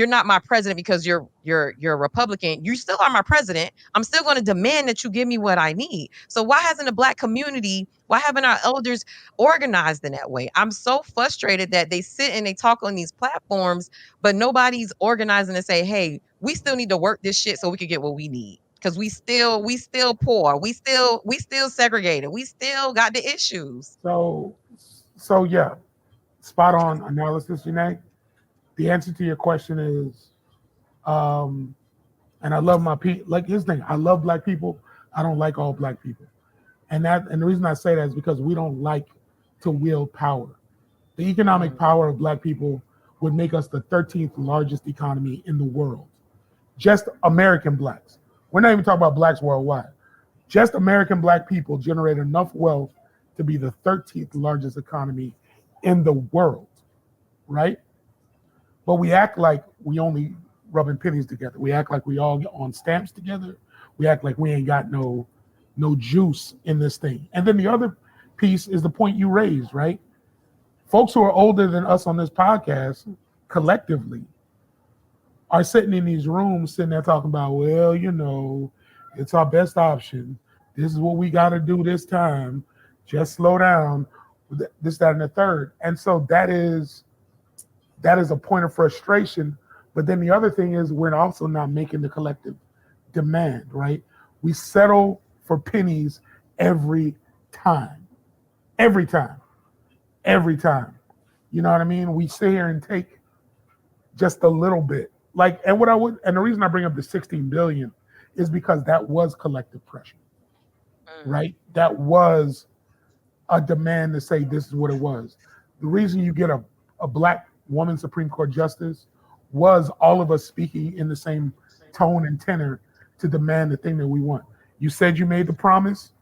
not my president because you're a Republican. You still are my president. I'm still going to demand that you give me what I need. So why hasn't the Black community, why haven't our elders organized in that way? I'm so frustrated that they sit and they talk on these platforms, but nobody's organizing to say, hey, we still need to work this shit so we can get what we need. Because we still poor. We still segregated. We still got the issues. So yeah, spot on analysis, Janey. The answer to your question is, and I love my people. Like his thing, I love Black people. I don't like all Black people, and the reason I say that is because we don't like to wield power. The economic power of Black people would make us the 13th largest economy in the world. Just American Blacks. We're not even talking about Blacks worldwide. Just American Black people generate enough wealth to be the 13th largest economy in the world, right? But we act like we only rubbing pennies together. We act like we all get on stamps together. We act like we ain't got no juice in this thing. And then the other piece is the point you raised, right? Folks who are older than us on this podcast collectively are sitting in these rooms, sitting there talking about, well, you know, it's our best option. This is what we got to do this time. Just slow down. This, that, and the third. And so that is a point of frustration. But then the other thing is we're also not making the collective demand, right? We settle for pennies every time. Every time. Every time. You know what I mean? We sit here and take just a little bit. Like, and the reason I bring up the 16 billion is because that was collective pressure, right? That was a demand to say this is what it was. The reason you get a Black woman Supreme Court justice was all of us speaking in the same tone and tenor to demand the thing that we want. You said you made the promise.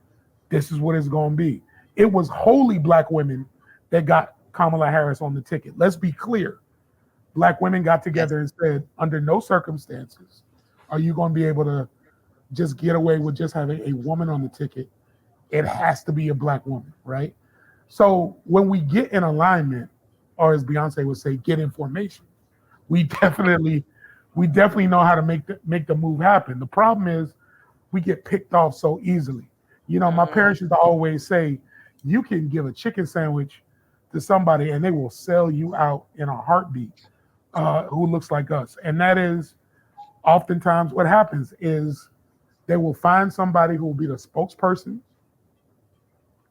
This is what it's going to be. It was wholly Black women that got Kamala Harris on the ticket. Let's be clear. Black women got together and said, under no circumstances are you going to be able to just get away with just having a woman on the ticket. It has to be a Black woman, right? So when we get in alignment, or as Beyonce would say, get in formation, we definitely know how to make the move happen. The problem is we get picked off so easily. You know, my parents used to always say, you can give a chicken sandwich to somebody and they will sell you out in a heartbeat, who looks like us. And that is oftentimes what happens is they will find somebody who will be the spokesperson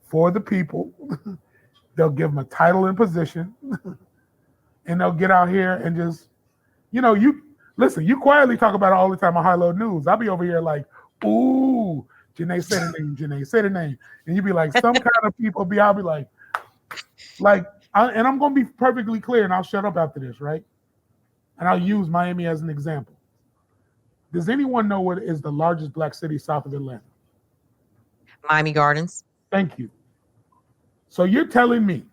for the people. They'll give them a title and position and they'll get out here and just, you know, you quietly talk about it all the time on High Low News. I'll be over here like, ooh, Janey, say the name, Janey, say the name. And you'd be like, some kind of people I'll be like, and I'm going to be perfectly clear and I'll shut up after this, right? And I'll use Miami as an example. Does anyone know what is the largest Black city south of Atlanta? Miami Gardens. Thank you. So you're telling me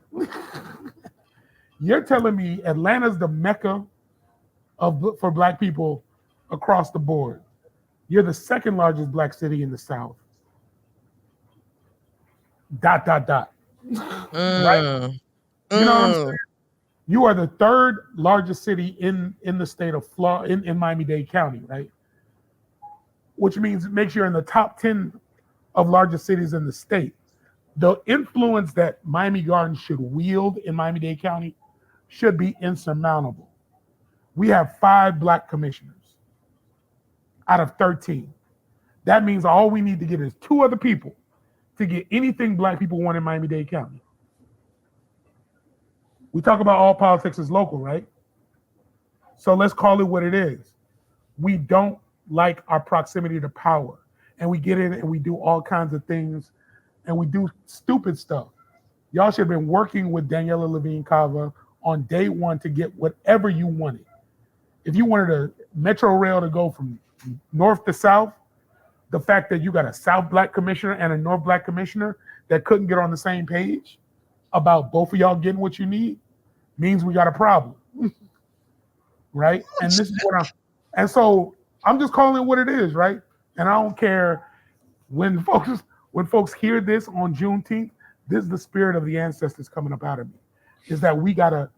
Atlanta's the Mecca for Black people across the board. You're the second largest Black city in the South. ... Right? You know what I'm saying? You are the third largest city in the state of Florida, in Miami-Dade County, right? Which means it makes you in the top 10 of largest cities in the state. The influence that Miami Gardens should wield in Miami-Dade County should be insurmountable. We have 5 Black commissioners out of 13. That means all we need to get is 2 other people to get anything Black people want in Miami-Dade County. We talk about all politics is local, right? So let's call it what it is. We don't like our proximity to power, and we get in and we do all kinds of things, and we do stupid stuff. Y'all should have been working with Daniela Levine Cava on day one to get whatever you wanted. If you wanted a metro rail to go from north to south, the fact that you got a South Black commissioner and a North Black commissioner that couldn't get on the same page about both of y'all getting what you need, means we got a problem. Right? And this is and so I'm just calling it what it is, right? And I don't care when folks hear this on Juneteenth, this is the spirit of the ancestors coming up out of me. Is that we gotta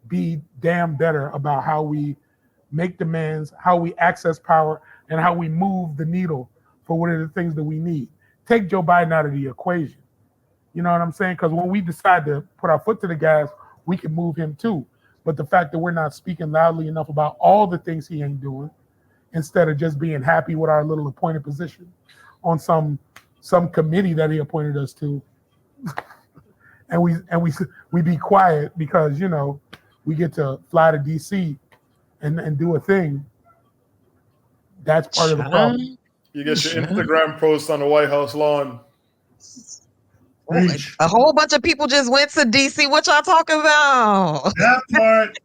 be damn better about how we make demands, how we access power, and how we move the needle for what are the things that we need. Take Joe Biden out of the equation. You know what I'm saying? Because when we decide to put our foot to the gas, we can move him too. But the fact that we're not speaking loudly enough about all the things he ain't doing, instead of just being happy with our little appointed position on some committee that he appointed us to, and we be quiet because we get to fly to DC and do a thing. That's part of the problem. You get your Instagram post on the White House lawn. Preach. A whole bunch of people just went to DC. What y'all talking about? That part.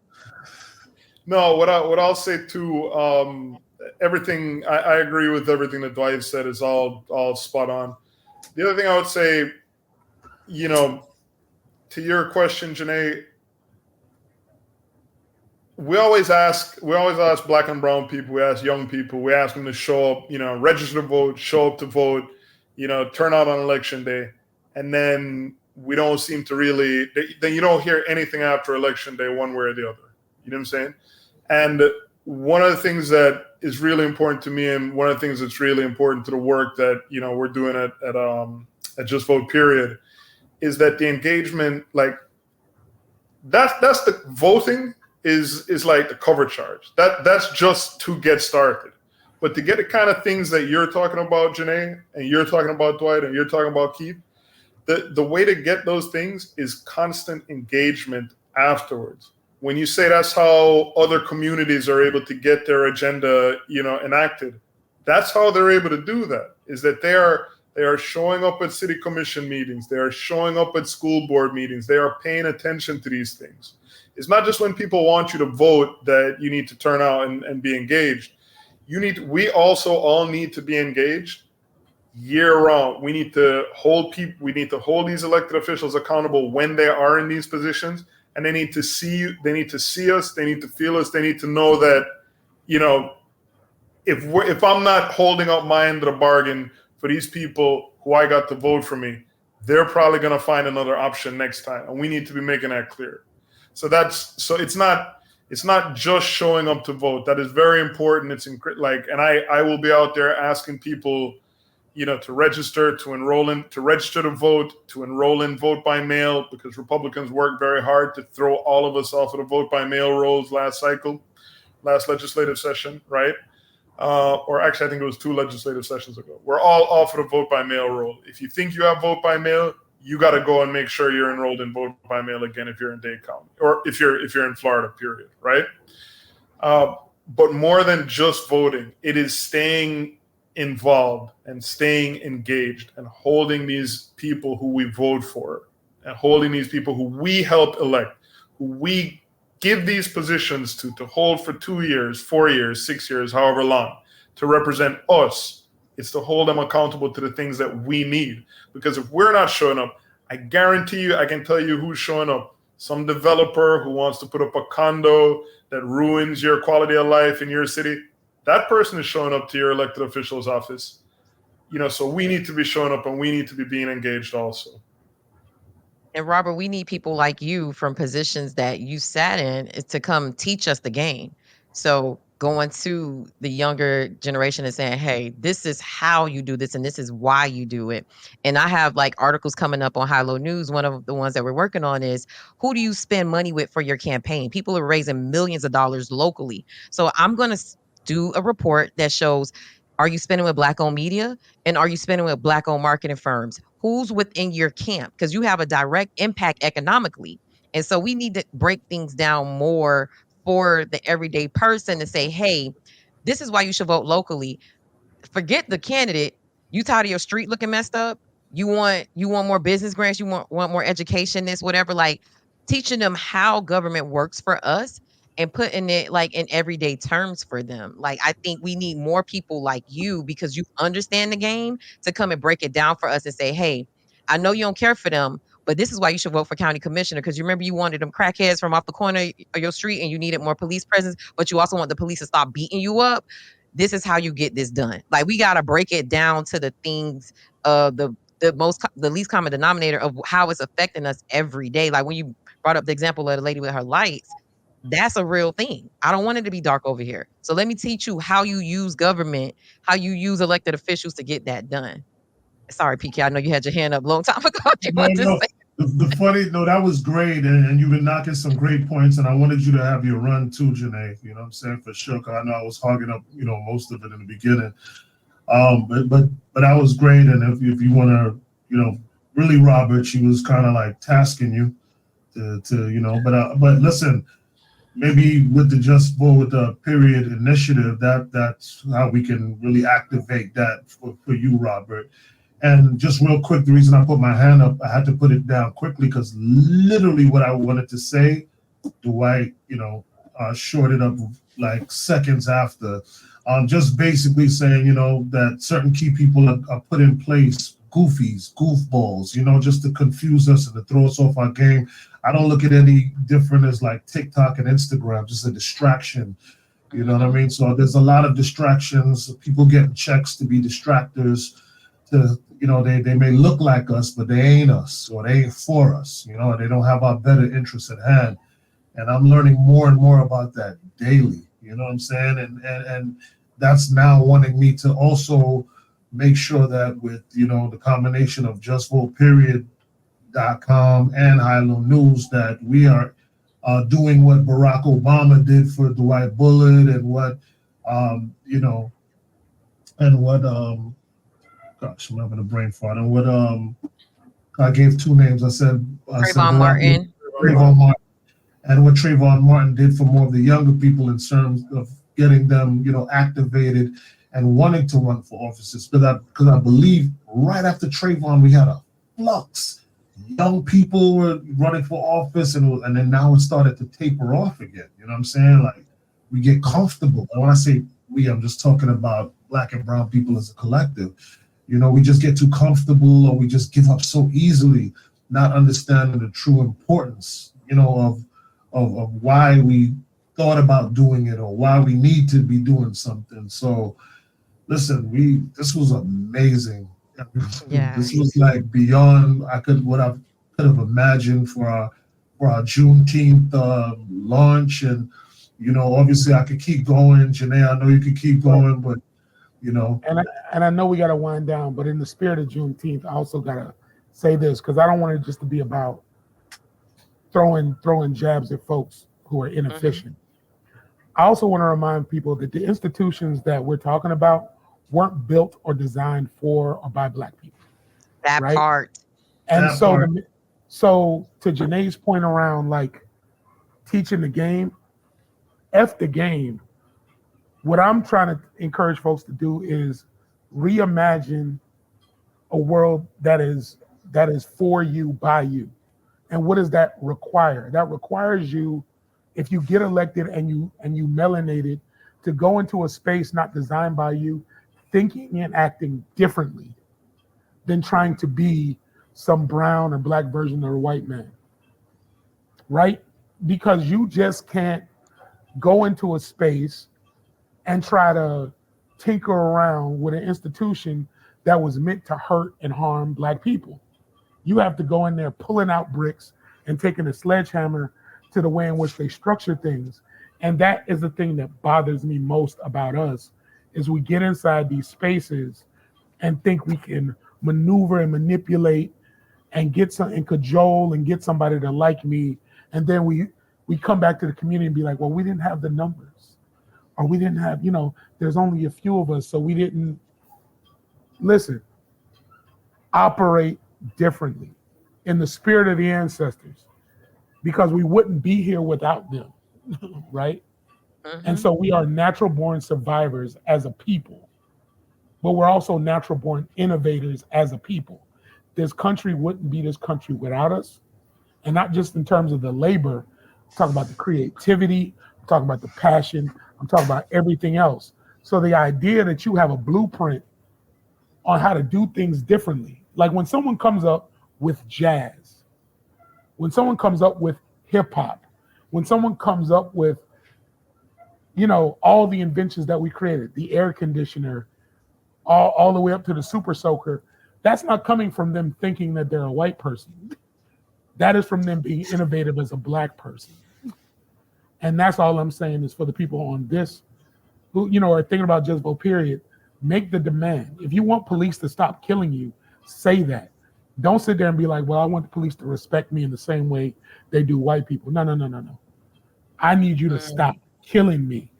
No, what I'll say too, everything I agree with everything that Dwight said is all spot on. The other thing I would say, to your question, Janey, we always ask Black and brown people, we ask young people, we ask them to show up, register to vote, show up to vote, turn out on election day. And then we don't seem to really, then you don't hear anything after election day one way or the other. You know what I'm saying? And one of the things that is really important to me, and one of the things that's really important to the work that, we're doing at Just Vote Period, is that the engagement, like that's the voting is like the cover charge. That's just to get started. But to get the kind of things that you're talking about, Janey, and you're talking about Dwight, and you're talking about Keith, the way to get those things is constant engagement afterwards. When you say that's how other communities are able to get their agenda, enacted, that's how they're able to do that, is that they are showing up at city commission meetings, they are showing up at school board meetings, they are paying attention to these things. It's not just when people want you to vote that you need to turn out and be engaged. We also all need to be engaged year round. We need to hold these elected officials accountable when they are in these positions, and they need to see us, they need to feel us, they need to know that, if I'm not holding up my end of the bargain for these people who I got to vote for me, they're probably going to find another option next time, and we need to be making that clear. So it's not just showing up to vote. That is very important. And I will be out there asking people, to register, to register to vote, to enroll in vote by mail, because Republicans worked very hard to throw all of us off of the vote by mail rolls last legislative session, right? Or actually, I think it was 2 legislative sessions ago. We're all off of the vote by mail roll. If you think you have vote by mail, you got to go and make sure you're enrolled in vote by mail again if you're in Dade County, or if you're in Florida, period, right? But more than just voting, it is staying involved and staying engaged and holding these people who we vote for, and holding these people who we help elect, who we give these positions to hold for 2 years, 4 years, 6 years, however long, to represent us. It's to hold them accountable to the things that we need. Because if we're not showing up, I guarantee you, I can tell you who's showing up. Some developer who wants to put up a condo that ruins your quality of life in your city. That person is showing up to your elected official's office. So we need to be showing up, and we need to be being engaged also. And Robert, we need people like you from positions that you sat in to come teach us the game. So going to the younger generation and saying, hey, this is how you do this and this is why you do it. And I have articles coming up on High Low News. One of the ones that we're working on is, who do you spend money with for your campaign? People are raising millions of dollars locally. So I'm going to do a report that shows, are you spending with Black-owned media? And are you spending with Black-owned marketing firms? Who's within your camp? Because you have a direct impact economically. And so we need to break things down more for the everyday person to say, hey, this is why you should vote locally. Forget the candidate. You tired of your street looking messed up? You want more business grants? You want more education, this, whatever, teaching them how government works for us and putting it in everyday terms for them. I think we need more people like you, because you understand the game, to come and break it down for us and say, hey, I know you don't care for them, But this is why you should vote for county commissioner, because you remember you wanted them crackheads from off the corner of your street and you needed more police presence, but you also want the police to stop beating you up. This is how you get this done. Like, we got to break it down to the things, the least common denominator of how it's affecting us every day. Like when you brought up the example of the lady with her lights, that's a real thing. I don't want it to be dark over here. So let me teach you how you use government, how you use elected officials to get that done. Sorry, PK, I know you had your hand up a long time ago. That was great, and you've been knocking some great points, and I wanted you to have your run too, Janey. You know what I'm saying, for sure. Cause I know I was hogging up, most of it in the beginning. But that was great, and if you want to, really, Robert, she was kind of like tasking you but listen, maybe with the Just Vote with the Period initiative, that's how we can really activate that for you, Robert. And just real quick, the reason I put my hand up, I had to put it down quickly because literally what I wanted to say, Dwight, shorted up like seconds after. Just basically saying, that certain key people are put in place, goofballs, just to confuse us and to throw us off our game. I don't look at any different as like TikTok and Instagram, just a distraction. You know what I mean? So there's a lot of distractions, people getting checks to be distractors. They may look like us, but they ain't us, or they ain't for us. They don't have our better interests at hand. And I'm learning more and more about that daily. You know what I'm saying? And that's now wanting me to also make sure that with, the combination of JustVotePeriod.com and Hilo News, that we are doing what Barack Obama did for Dwight Bullard and what, gosh, I'm having a brain fart. And what I gave two names. I said Trayvon Martin. Trayvon Martin. And what Trayvon Martin did for more of the younger people in terms of getting them, activated and wanting to run for offices. Because I believe right after Trayvon, we had a flux. Young people were running for office, and then now it started to taper off again. You know what I'm saying? Like, we get comfortable. And when I say we, I'm just talking about Black and brown people as a collective. We just get too comfortable, or we just give up so easily, not understanding the true importance, of why we thought about doing it or why we need to be doing something. So, listen, this was amazing. Yeah. This was like beyond what I could have imagined for our Juneteenth launch, and obviously I could keep going. Janey, I know you could keep going, but. And I know we got to wind down, but in the spirit of Juneteenth, I also got to say this, because I don't want it just to be about throwing jabs at folks who are inefficient. I also want to remind people that the institutions that we're talking about weren't built or designed for or by Black people. That right? part. And That so, part. so to Janey's point around like teaching the game, F the game. What I'm trying to encourage folks to do is reimagine a world that is for you, by you. And what does that require? That requires you, if you get elected and you melanated, to go into a space not designed by you, thinking and acting differently than trying to be some brown or Black version of a white man, right? Because you just can't go into a space and try to tinker around with an institution that was meant to hurt and harm Black people. You have to go in there pulling out bricks and taking a sledgehammer to the way in which they structure things. And that is the thing that bothers me most about us, is we get inside these spaces and think we can maneuver and manipulate and get some and cajole and get somebody to like me. And then we come back to the community and be like, well, we didn't have the numbers. Or we didn't have, there's only a few of us, so we didn't. Listen, operate differently in the spirit of the ancestors, because we wouldn't be here without them, right? Mhm. And so we are natural born survivors as a people, but we're also natural born innovators as a people. This country wouldn't be this country without us. And not just in terms of the labor, I'm talking about the creativity, I'm talking about the passion, I'm talking about everything else. So the idea that you have a blueprint on how to do things differently, like when someone comes up with jazz, When someone comes up with hip hop, when someone comes up with, you know, all the inventions that we created, the air conditioner, all the way up to the super soaker, that's not coming from them thinking that they're a white person. That is from them being innovative as a black person. And that's all I'm saying is for the people on this who, you know, are thinking about just vote, period, make the demand. If you want police to stop killing you, say that. Don't sit there and be like, well, I want the police to respect me in the same way they do white people. No. I need you to stop killing me.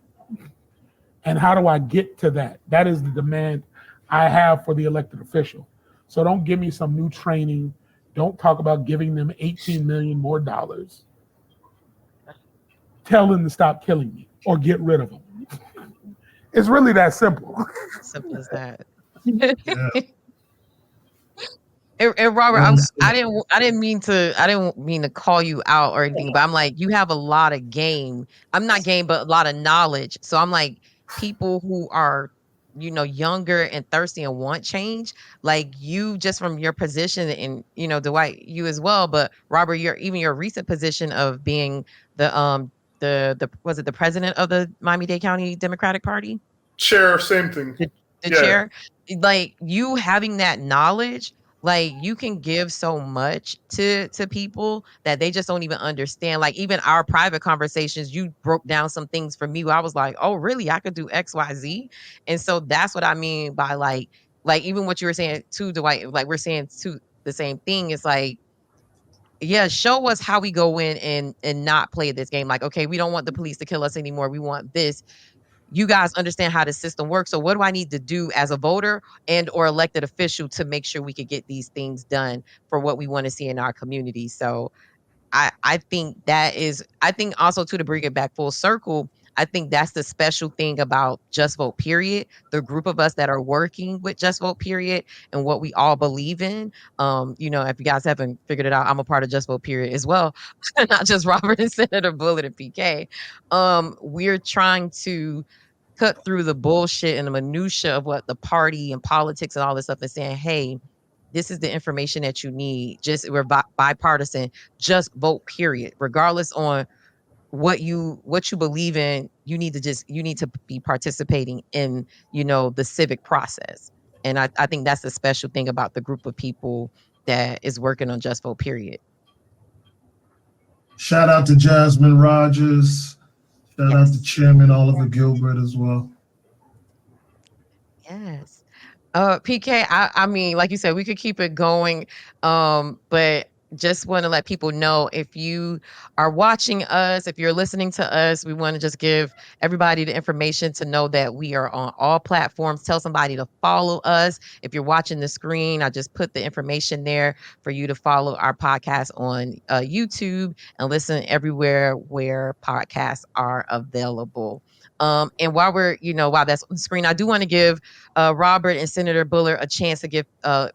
And how do I get to that? That is the demand I have for the elected official. So don't give me some new training. Don't talk about giving them $18 million more dollars. Tell them to stop killing me or get rid of them. It's really that simple. Simple as that. Yeah. And Robert, I didn't mean to call you out or anything, but I'm like, you have a lot of game. I'm not game, but a lot of knowledge. So I'm like, people who are, you know, younger and thirsty and want change, like you, just from your position, and you know, Dwight, you as well, but Robert, your recent position of being the was it the president of the Miami-Dade County Democratic Party? Chair, same thing. The chair, like you having that knowledge, like you can give so much to people that they just don't even understand. Like even our private conversations, you broke down some things for me where I was like, oh really, I could do XYZ. And so that's what I mean by like even what you were saying too, Dwight, like we're saying too the same thing. It's like, yeah, show us how we go in and not play this game. Like, okay, we don't want the police to kill us anymore. We want this. You guys understand how the system works. So what do I need to do as a voter and or elected official to make sure we could get these things done for what we want to see in our community? So I think also too, to bring it back full circle, I think that's the special thing about Just Vote Period, the group of us that are working with Just Vote Period and what we all believe in. You know, if you guys haven't figured it out, I'm a part of Just Vote Period as well, not just Robert and Senator Bullard and PK. We're trying to cut through the bullshit and the minutia of what the party and politics and all this stuff and saying, hey, this is the information that you need. We're bipartisan. Just vote, period. Regardless on what you believe in, you need to be participating in, you know, the civic process. And I think that's the special thing about the group of people that is working on Just Vote, period. Shout out to Jasmine Rogers. Shout out to Chairman Oliver Gilbert as well. Yes. PK, I mean, like you said, we could keep it going. But just want to let people know, if you are watching us, if you're listening to us, we want to just give everybody the information to know that we are on all platforms. Tell somebody to follow us. If you're watching the screen, I just put the information there for you to follow our podcast on YouTube and listen everywhere where podcasts are available. And while that's on the screen, I do want to give Robert and Senator Bullard a chance to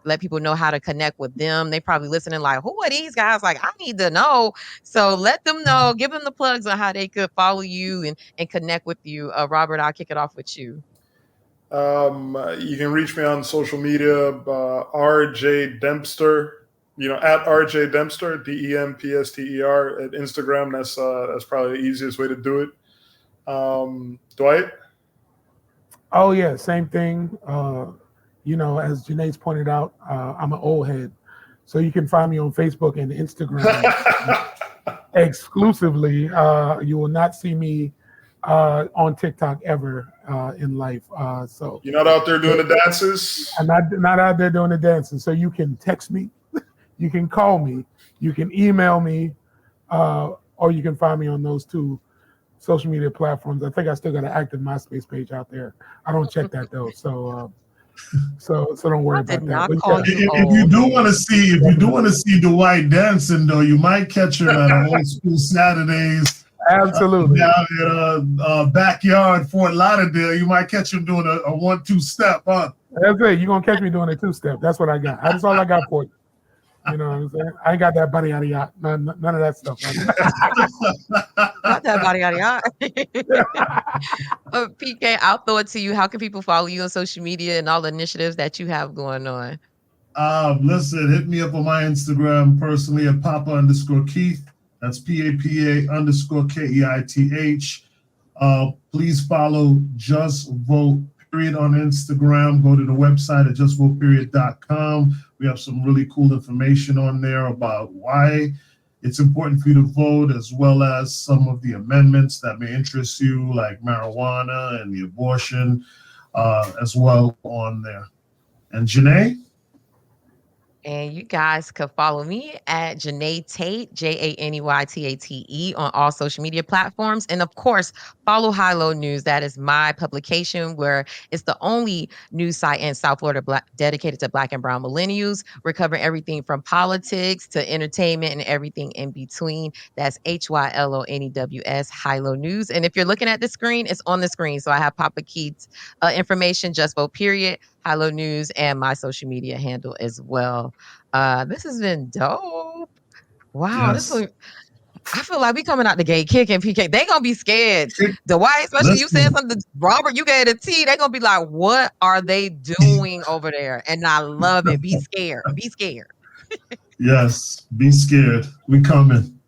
let people know how to connect with them. They probably listening like, who are these guys? Like, I need to know. So let them know, give them the plugs on how they could follow you and connect with you. Robert, I'll kick it off with you. You can reach me on social media, RJ Dempster, at RJ Dempster, DEMPSTER at Instagram. That's probably the easiest way to do it. Dwight? Oh yeah, same thing. As Janae's pointed out, I'm an old head, so you can find me on Facebook and Instagram exclusively. You will not see me on TikTok ever in life. So you're not out there doing the dances? I'm not out there doing the dances. So you can text me, you can call me, you can email me, or you can find me on those two social media platforms. I think I still got an active MySpace page out there. I don't check that though, so don't worry about that. If you do want to see Dwight dancing though, you might catch him at Old School Saturdays. Absolutely. Down at backyard Fort Lauderdale, you might catch him doing a 1-2 step, huh? That's it. You're gonna catch me doing a 2-step. That's what I got. That's all I got for you. You know what I'm saying? I ain't got that body out of yacht. None of that stuff. Not that body out of yacht. PK, I'll throw it to you. How can people follow you on social media and all the initiatives that you have going on? Listen, hit me up on my Instagram personally at Papa_Keith. That's PAPA_KEITH. Please follow Just Vote Period on Instagram. Go to the website at justvoteperiod.com. We have some really cool information on there about why it's important for you to vote, as well as some of the amendments that may interest you, like marijuana and the abortion, as well on there. And Janey? And you guys could follow me at Janey Tate, JANEYTATE, on all social media platforms. And of course, follow High Low News. That is my publication, where it's the only news site in South Florida dedicated to Black and Brown millennials. We're covering everything from politics to entertainment and everything in between. That's HYLONEWS, High Low News. And if you're looking at the screen, it's on the screen. So I have Papa Keith's information, Just Vote Period, High Low News, and my social media handle as well. This has been dope. Wow, Yes. I feel like we coming out the gate kicking PK. They gonna be scared. Dwight, especially you said something. Robert, you gave a T. They gonna be like, "What are they doing over there?" And I love it. Be scared. Be scared. Yes, be scared. We coming.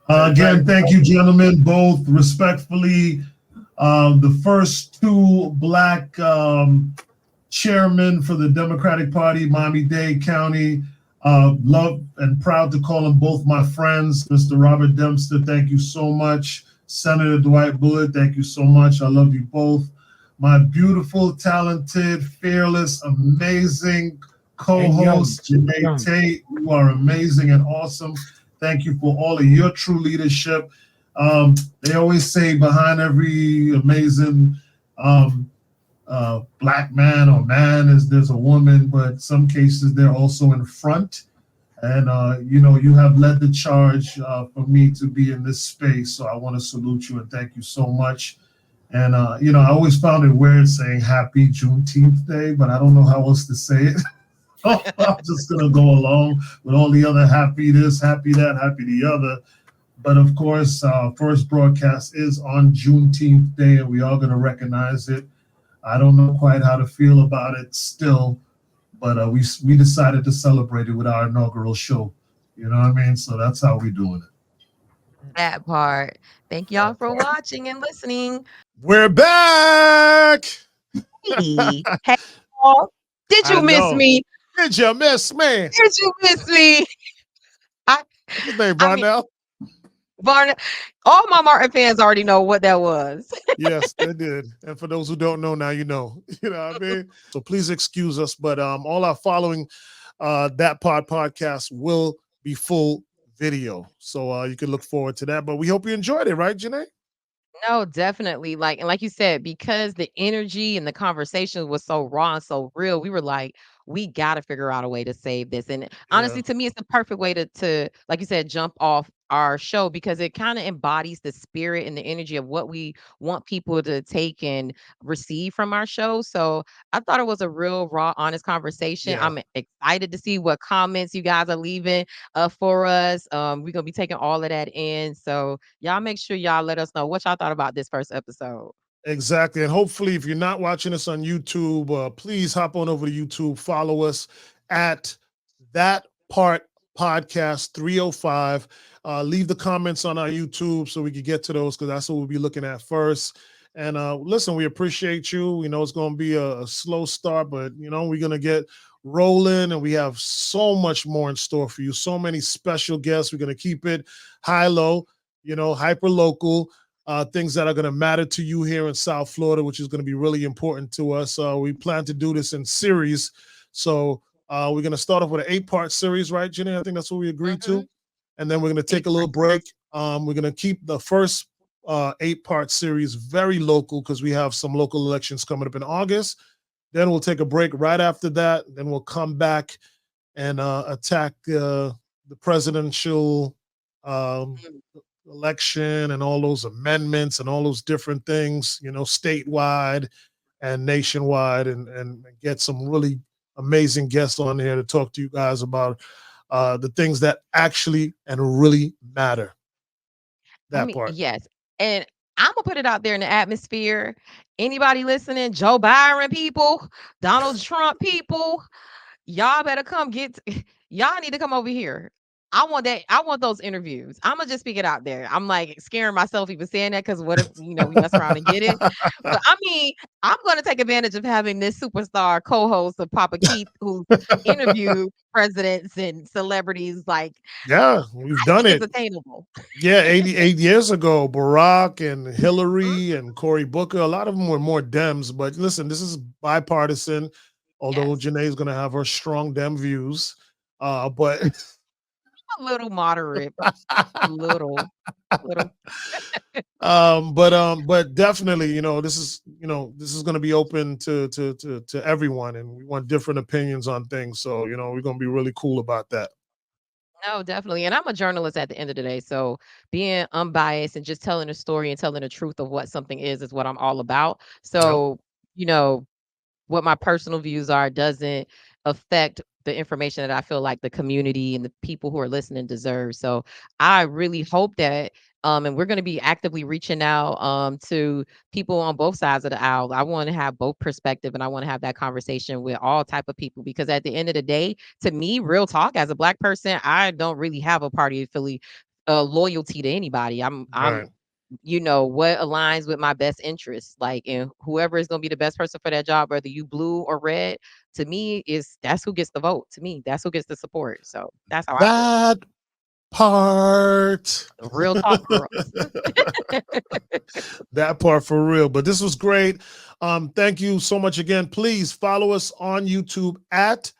Again, thank you, gentlemen, both respectfully. The first two Black chairmen for the Democratic Party, Miami-Dade County. Love and proud to call them both my friends. Mr. Robert Dempster, thank you so much. Senator Dwight Bullard, thank you so much. I love you both. My beautiful, talented, fearless, amazing co-host, Janey Tate. You are amazing and awesome. Thank you for all of your true leadership. They always say behind every amazing Black man or man there's a woman, but some cases they're also in front. And you have led the charge for me to be in this space. So I want to salute you and thank you so much. And I always found it weird saying Happy Juneteenth Day, but I don't know how else to say it. I'm just gonna go along with all the other happy this, happy that, happy the other. But of course, our first broadcast is on Juneteenth Day, and we are going to recognize it. I don't know quite how to feel about it still, but we decided to celebrate it with our inaugural show. You know what I mean? So that's how we're doing it. That part. Thank y'all for watching and listening. We're back. Hey, y'all. Did you miss me? Did you miss me? Did you miss me? His name Barnell. Barnell. All my Martin fans already know what that was. Yes, they did. And for those who don't know, now you know. You know what I mean? So please excuse us, but all our following That podcast will be full video. So you can look forward to that. But we hope you enjoyed it, right, Janey? No, definitely. Like you said, because the energy and the conversation was so raw and so real, we were like, we got to figure out a way to save this. And honestly, to me, it's the perfect way to, like you said, jump off our show, because it kind of embodies the spirit and the energy of what we want people to take and receive from our show. So I thought it was a real raw, honest conversation. Yeah. I'm excited to see what comments you guys are leaving for us. We're gonna be taking all of that in. So y'all make sure y'all let us know what y'all thought about this first episode. Exactly. And hopefully, if you're not watching us on YouTube, please hop on over to YouTube, follow us at That Part Podcast 305. Leave the comments on our YouTube so we can get to those, because that's what we'll be looking at first. And listen, we appreciate you. We know it's going to be a slow start, but we're going to get rolling, and we have so much more in store for you. So many special guests. We're going to keep it high low, hyper local. Things that are going to matter to you here in South Florida, which is going to be really important to us. We plan to do this in series. So we're going to start off with an 8-part series, right, Janey? I think that's what we agreed to. And then we're going to take a little break. We're going to keep the first 8-part series very local, because we have some local elections coming up in August. Then we'll take a break right after that. Then we'll come back and attack the presidential election and all those amendments and all those different things, statewide and nationwide, and get some really amazing guests on here to talk to you guys about the things that actually and really matter. That part. Yes. And I'm gonna put it out there in the atmosphere. Anybody listening, Joe Byron people, Donald Trump people, y'all better come y'all need to come over here. I want that. I want those interviews. I'm gonna just speak it out there. I'm like scaring myself even saying that because what if we mess around and get it? But I mean, I'm gonna take advantage of having this superstar co-host of Papa Keith who's interviewed presidents and celebrities. Like, Yeah, we've I done think it. it's attainable. Yeah, 88 years ago, Barack and Hillary and Cory Booker, a lot of them were more Dems. But listen, this is bipartisan, although Yes. Janae is going to have her strong Dem views. But A little moderate, a little. but definitely, this is going to be open to everyone, and we want different opinions on things. So, we're going to be really cool about that. No, definitely. And I'm a journalist at the end of the day. So being unbiased and just telling a story and telling the truth of what something is what I'm all about. Yep. So, what my personal views are doesn't affect the information that I feel like the community and the people who are listening deserve. So I really hope that and we're going to be actively reaching out to people on both sides of the aisle. I want to have both perspective and I want to have that conversation with all type of people because at the end of the day, to me, real talk, as a Black person, I don't really have a party affiliate loyalty to anybody. I'm Right. what aligns with my best interests, like, and whoever is going to be the best person for that job, whether you blue or red, to me that's who gets the vote. To me, that's who gets the support. So that's how I feel. That part. Real talk, girls. That part for real. But this was great. Thank you so much again. Please follow us on YouTube at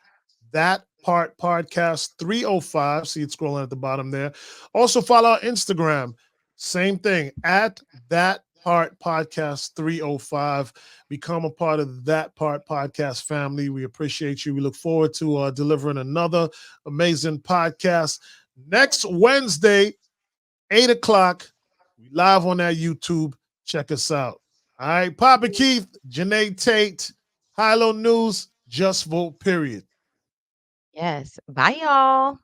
That Part Podcast 305. See it scrolling at the bottom there. Also follow our Instagram. Same thing at That Part Podcast 305. Become a part of That Part Podcast family. We appreciate you. We look forward to delivering another amazing podcast next Wednesday, 8 o'clock. We live on that YouTube. Check us out. All right. Papa Keith, Janey Tate, Hilo News, Just Vote, period. Yes. Bye, y'all.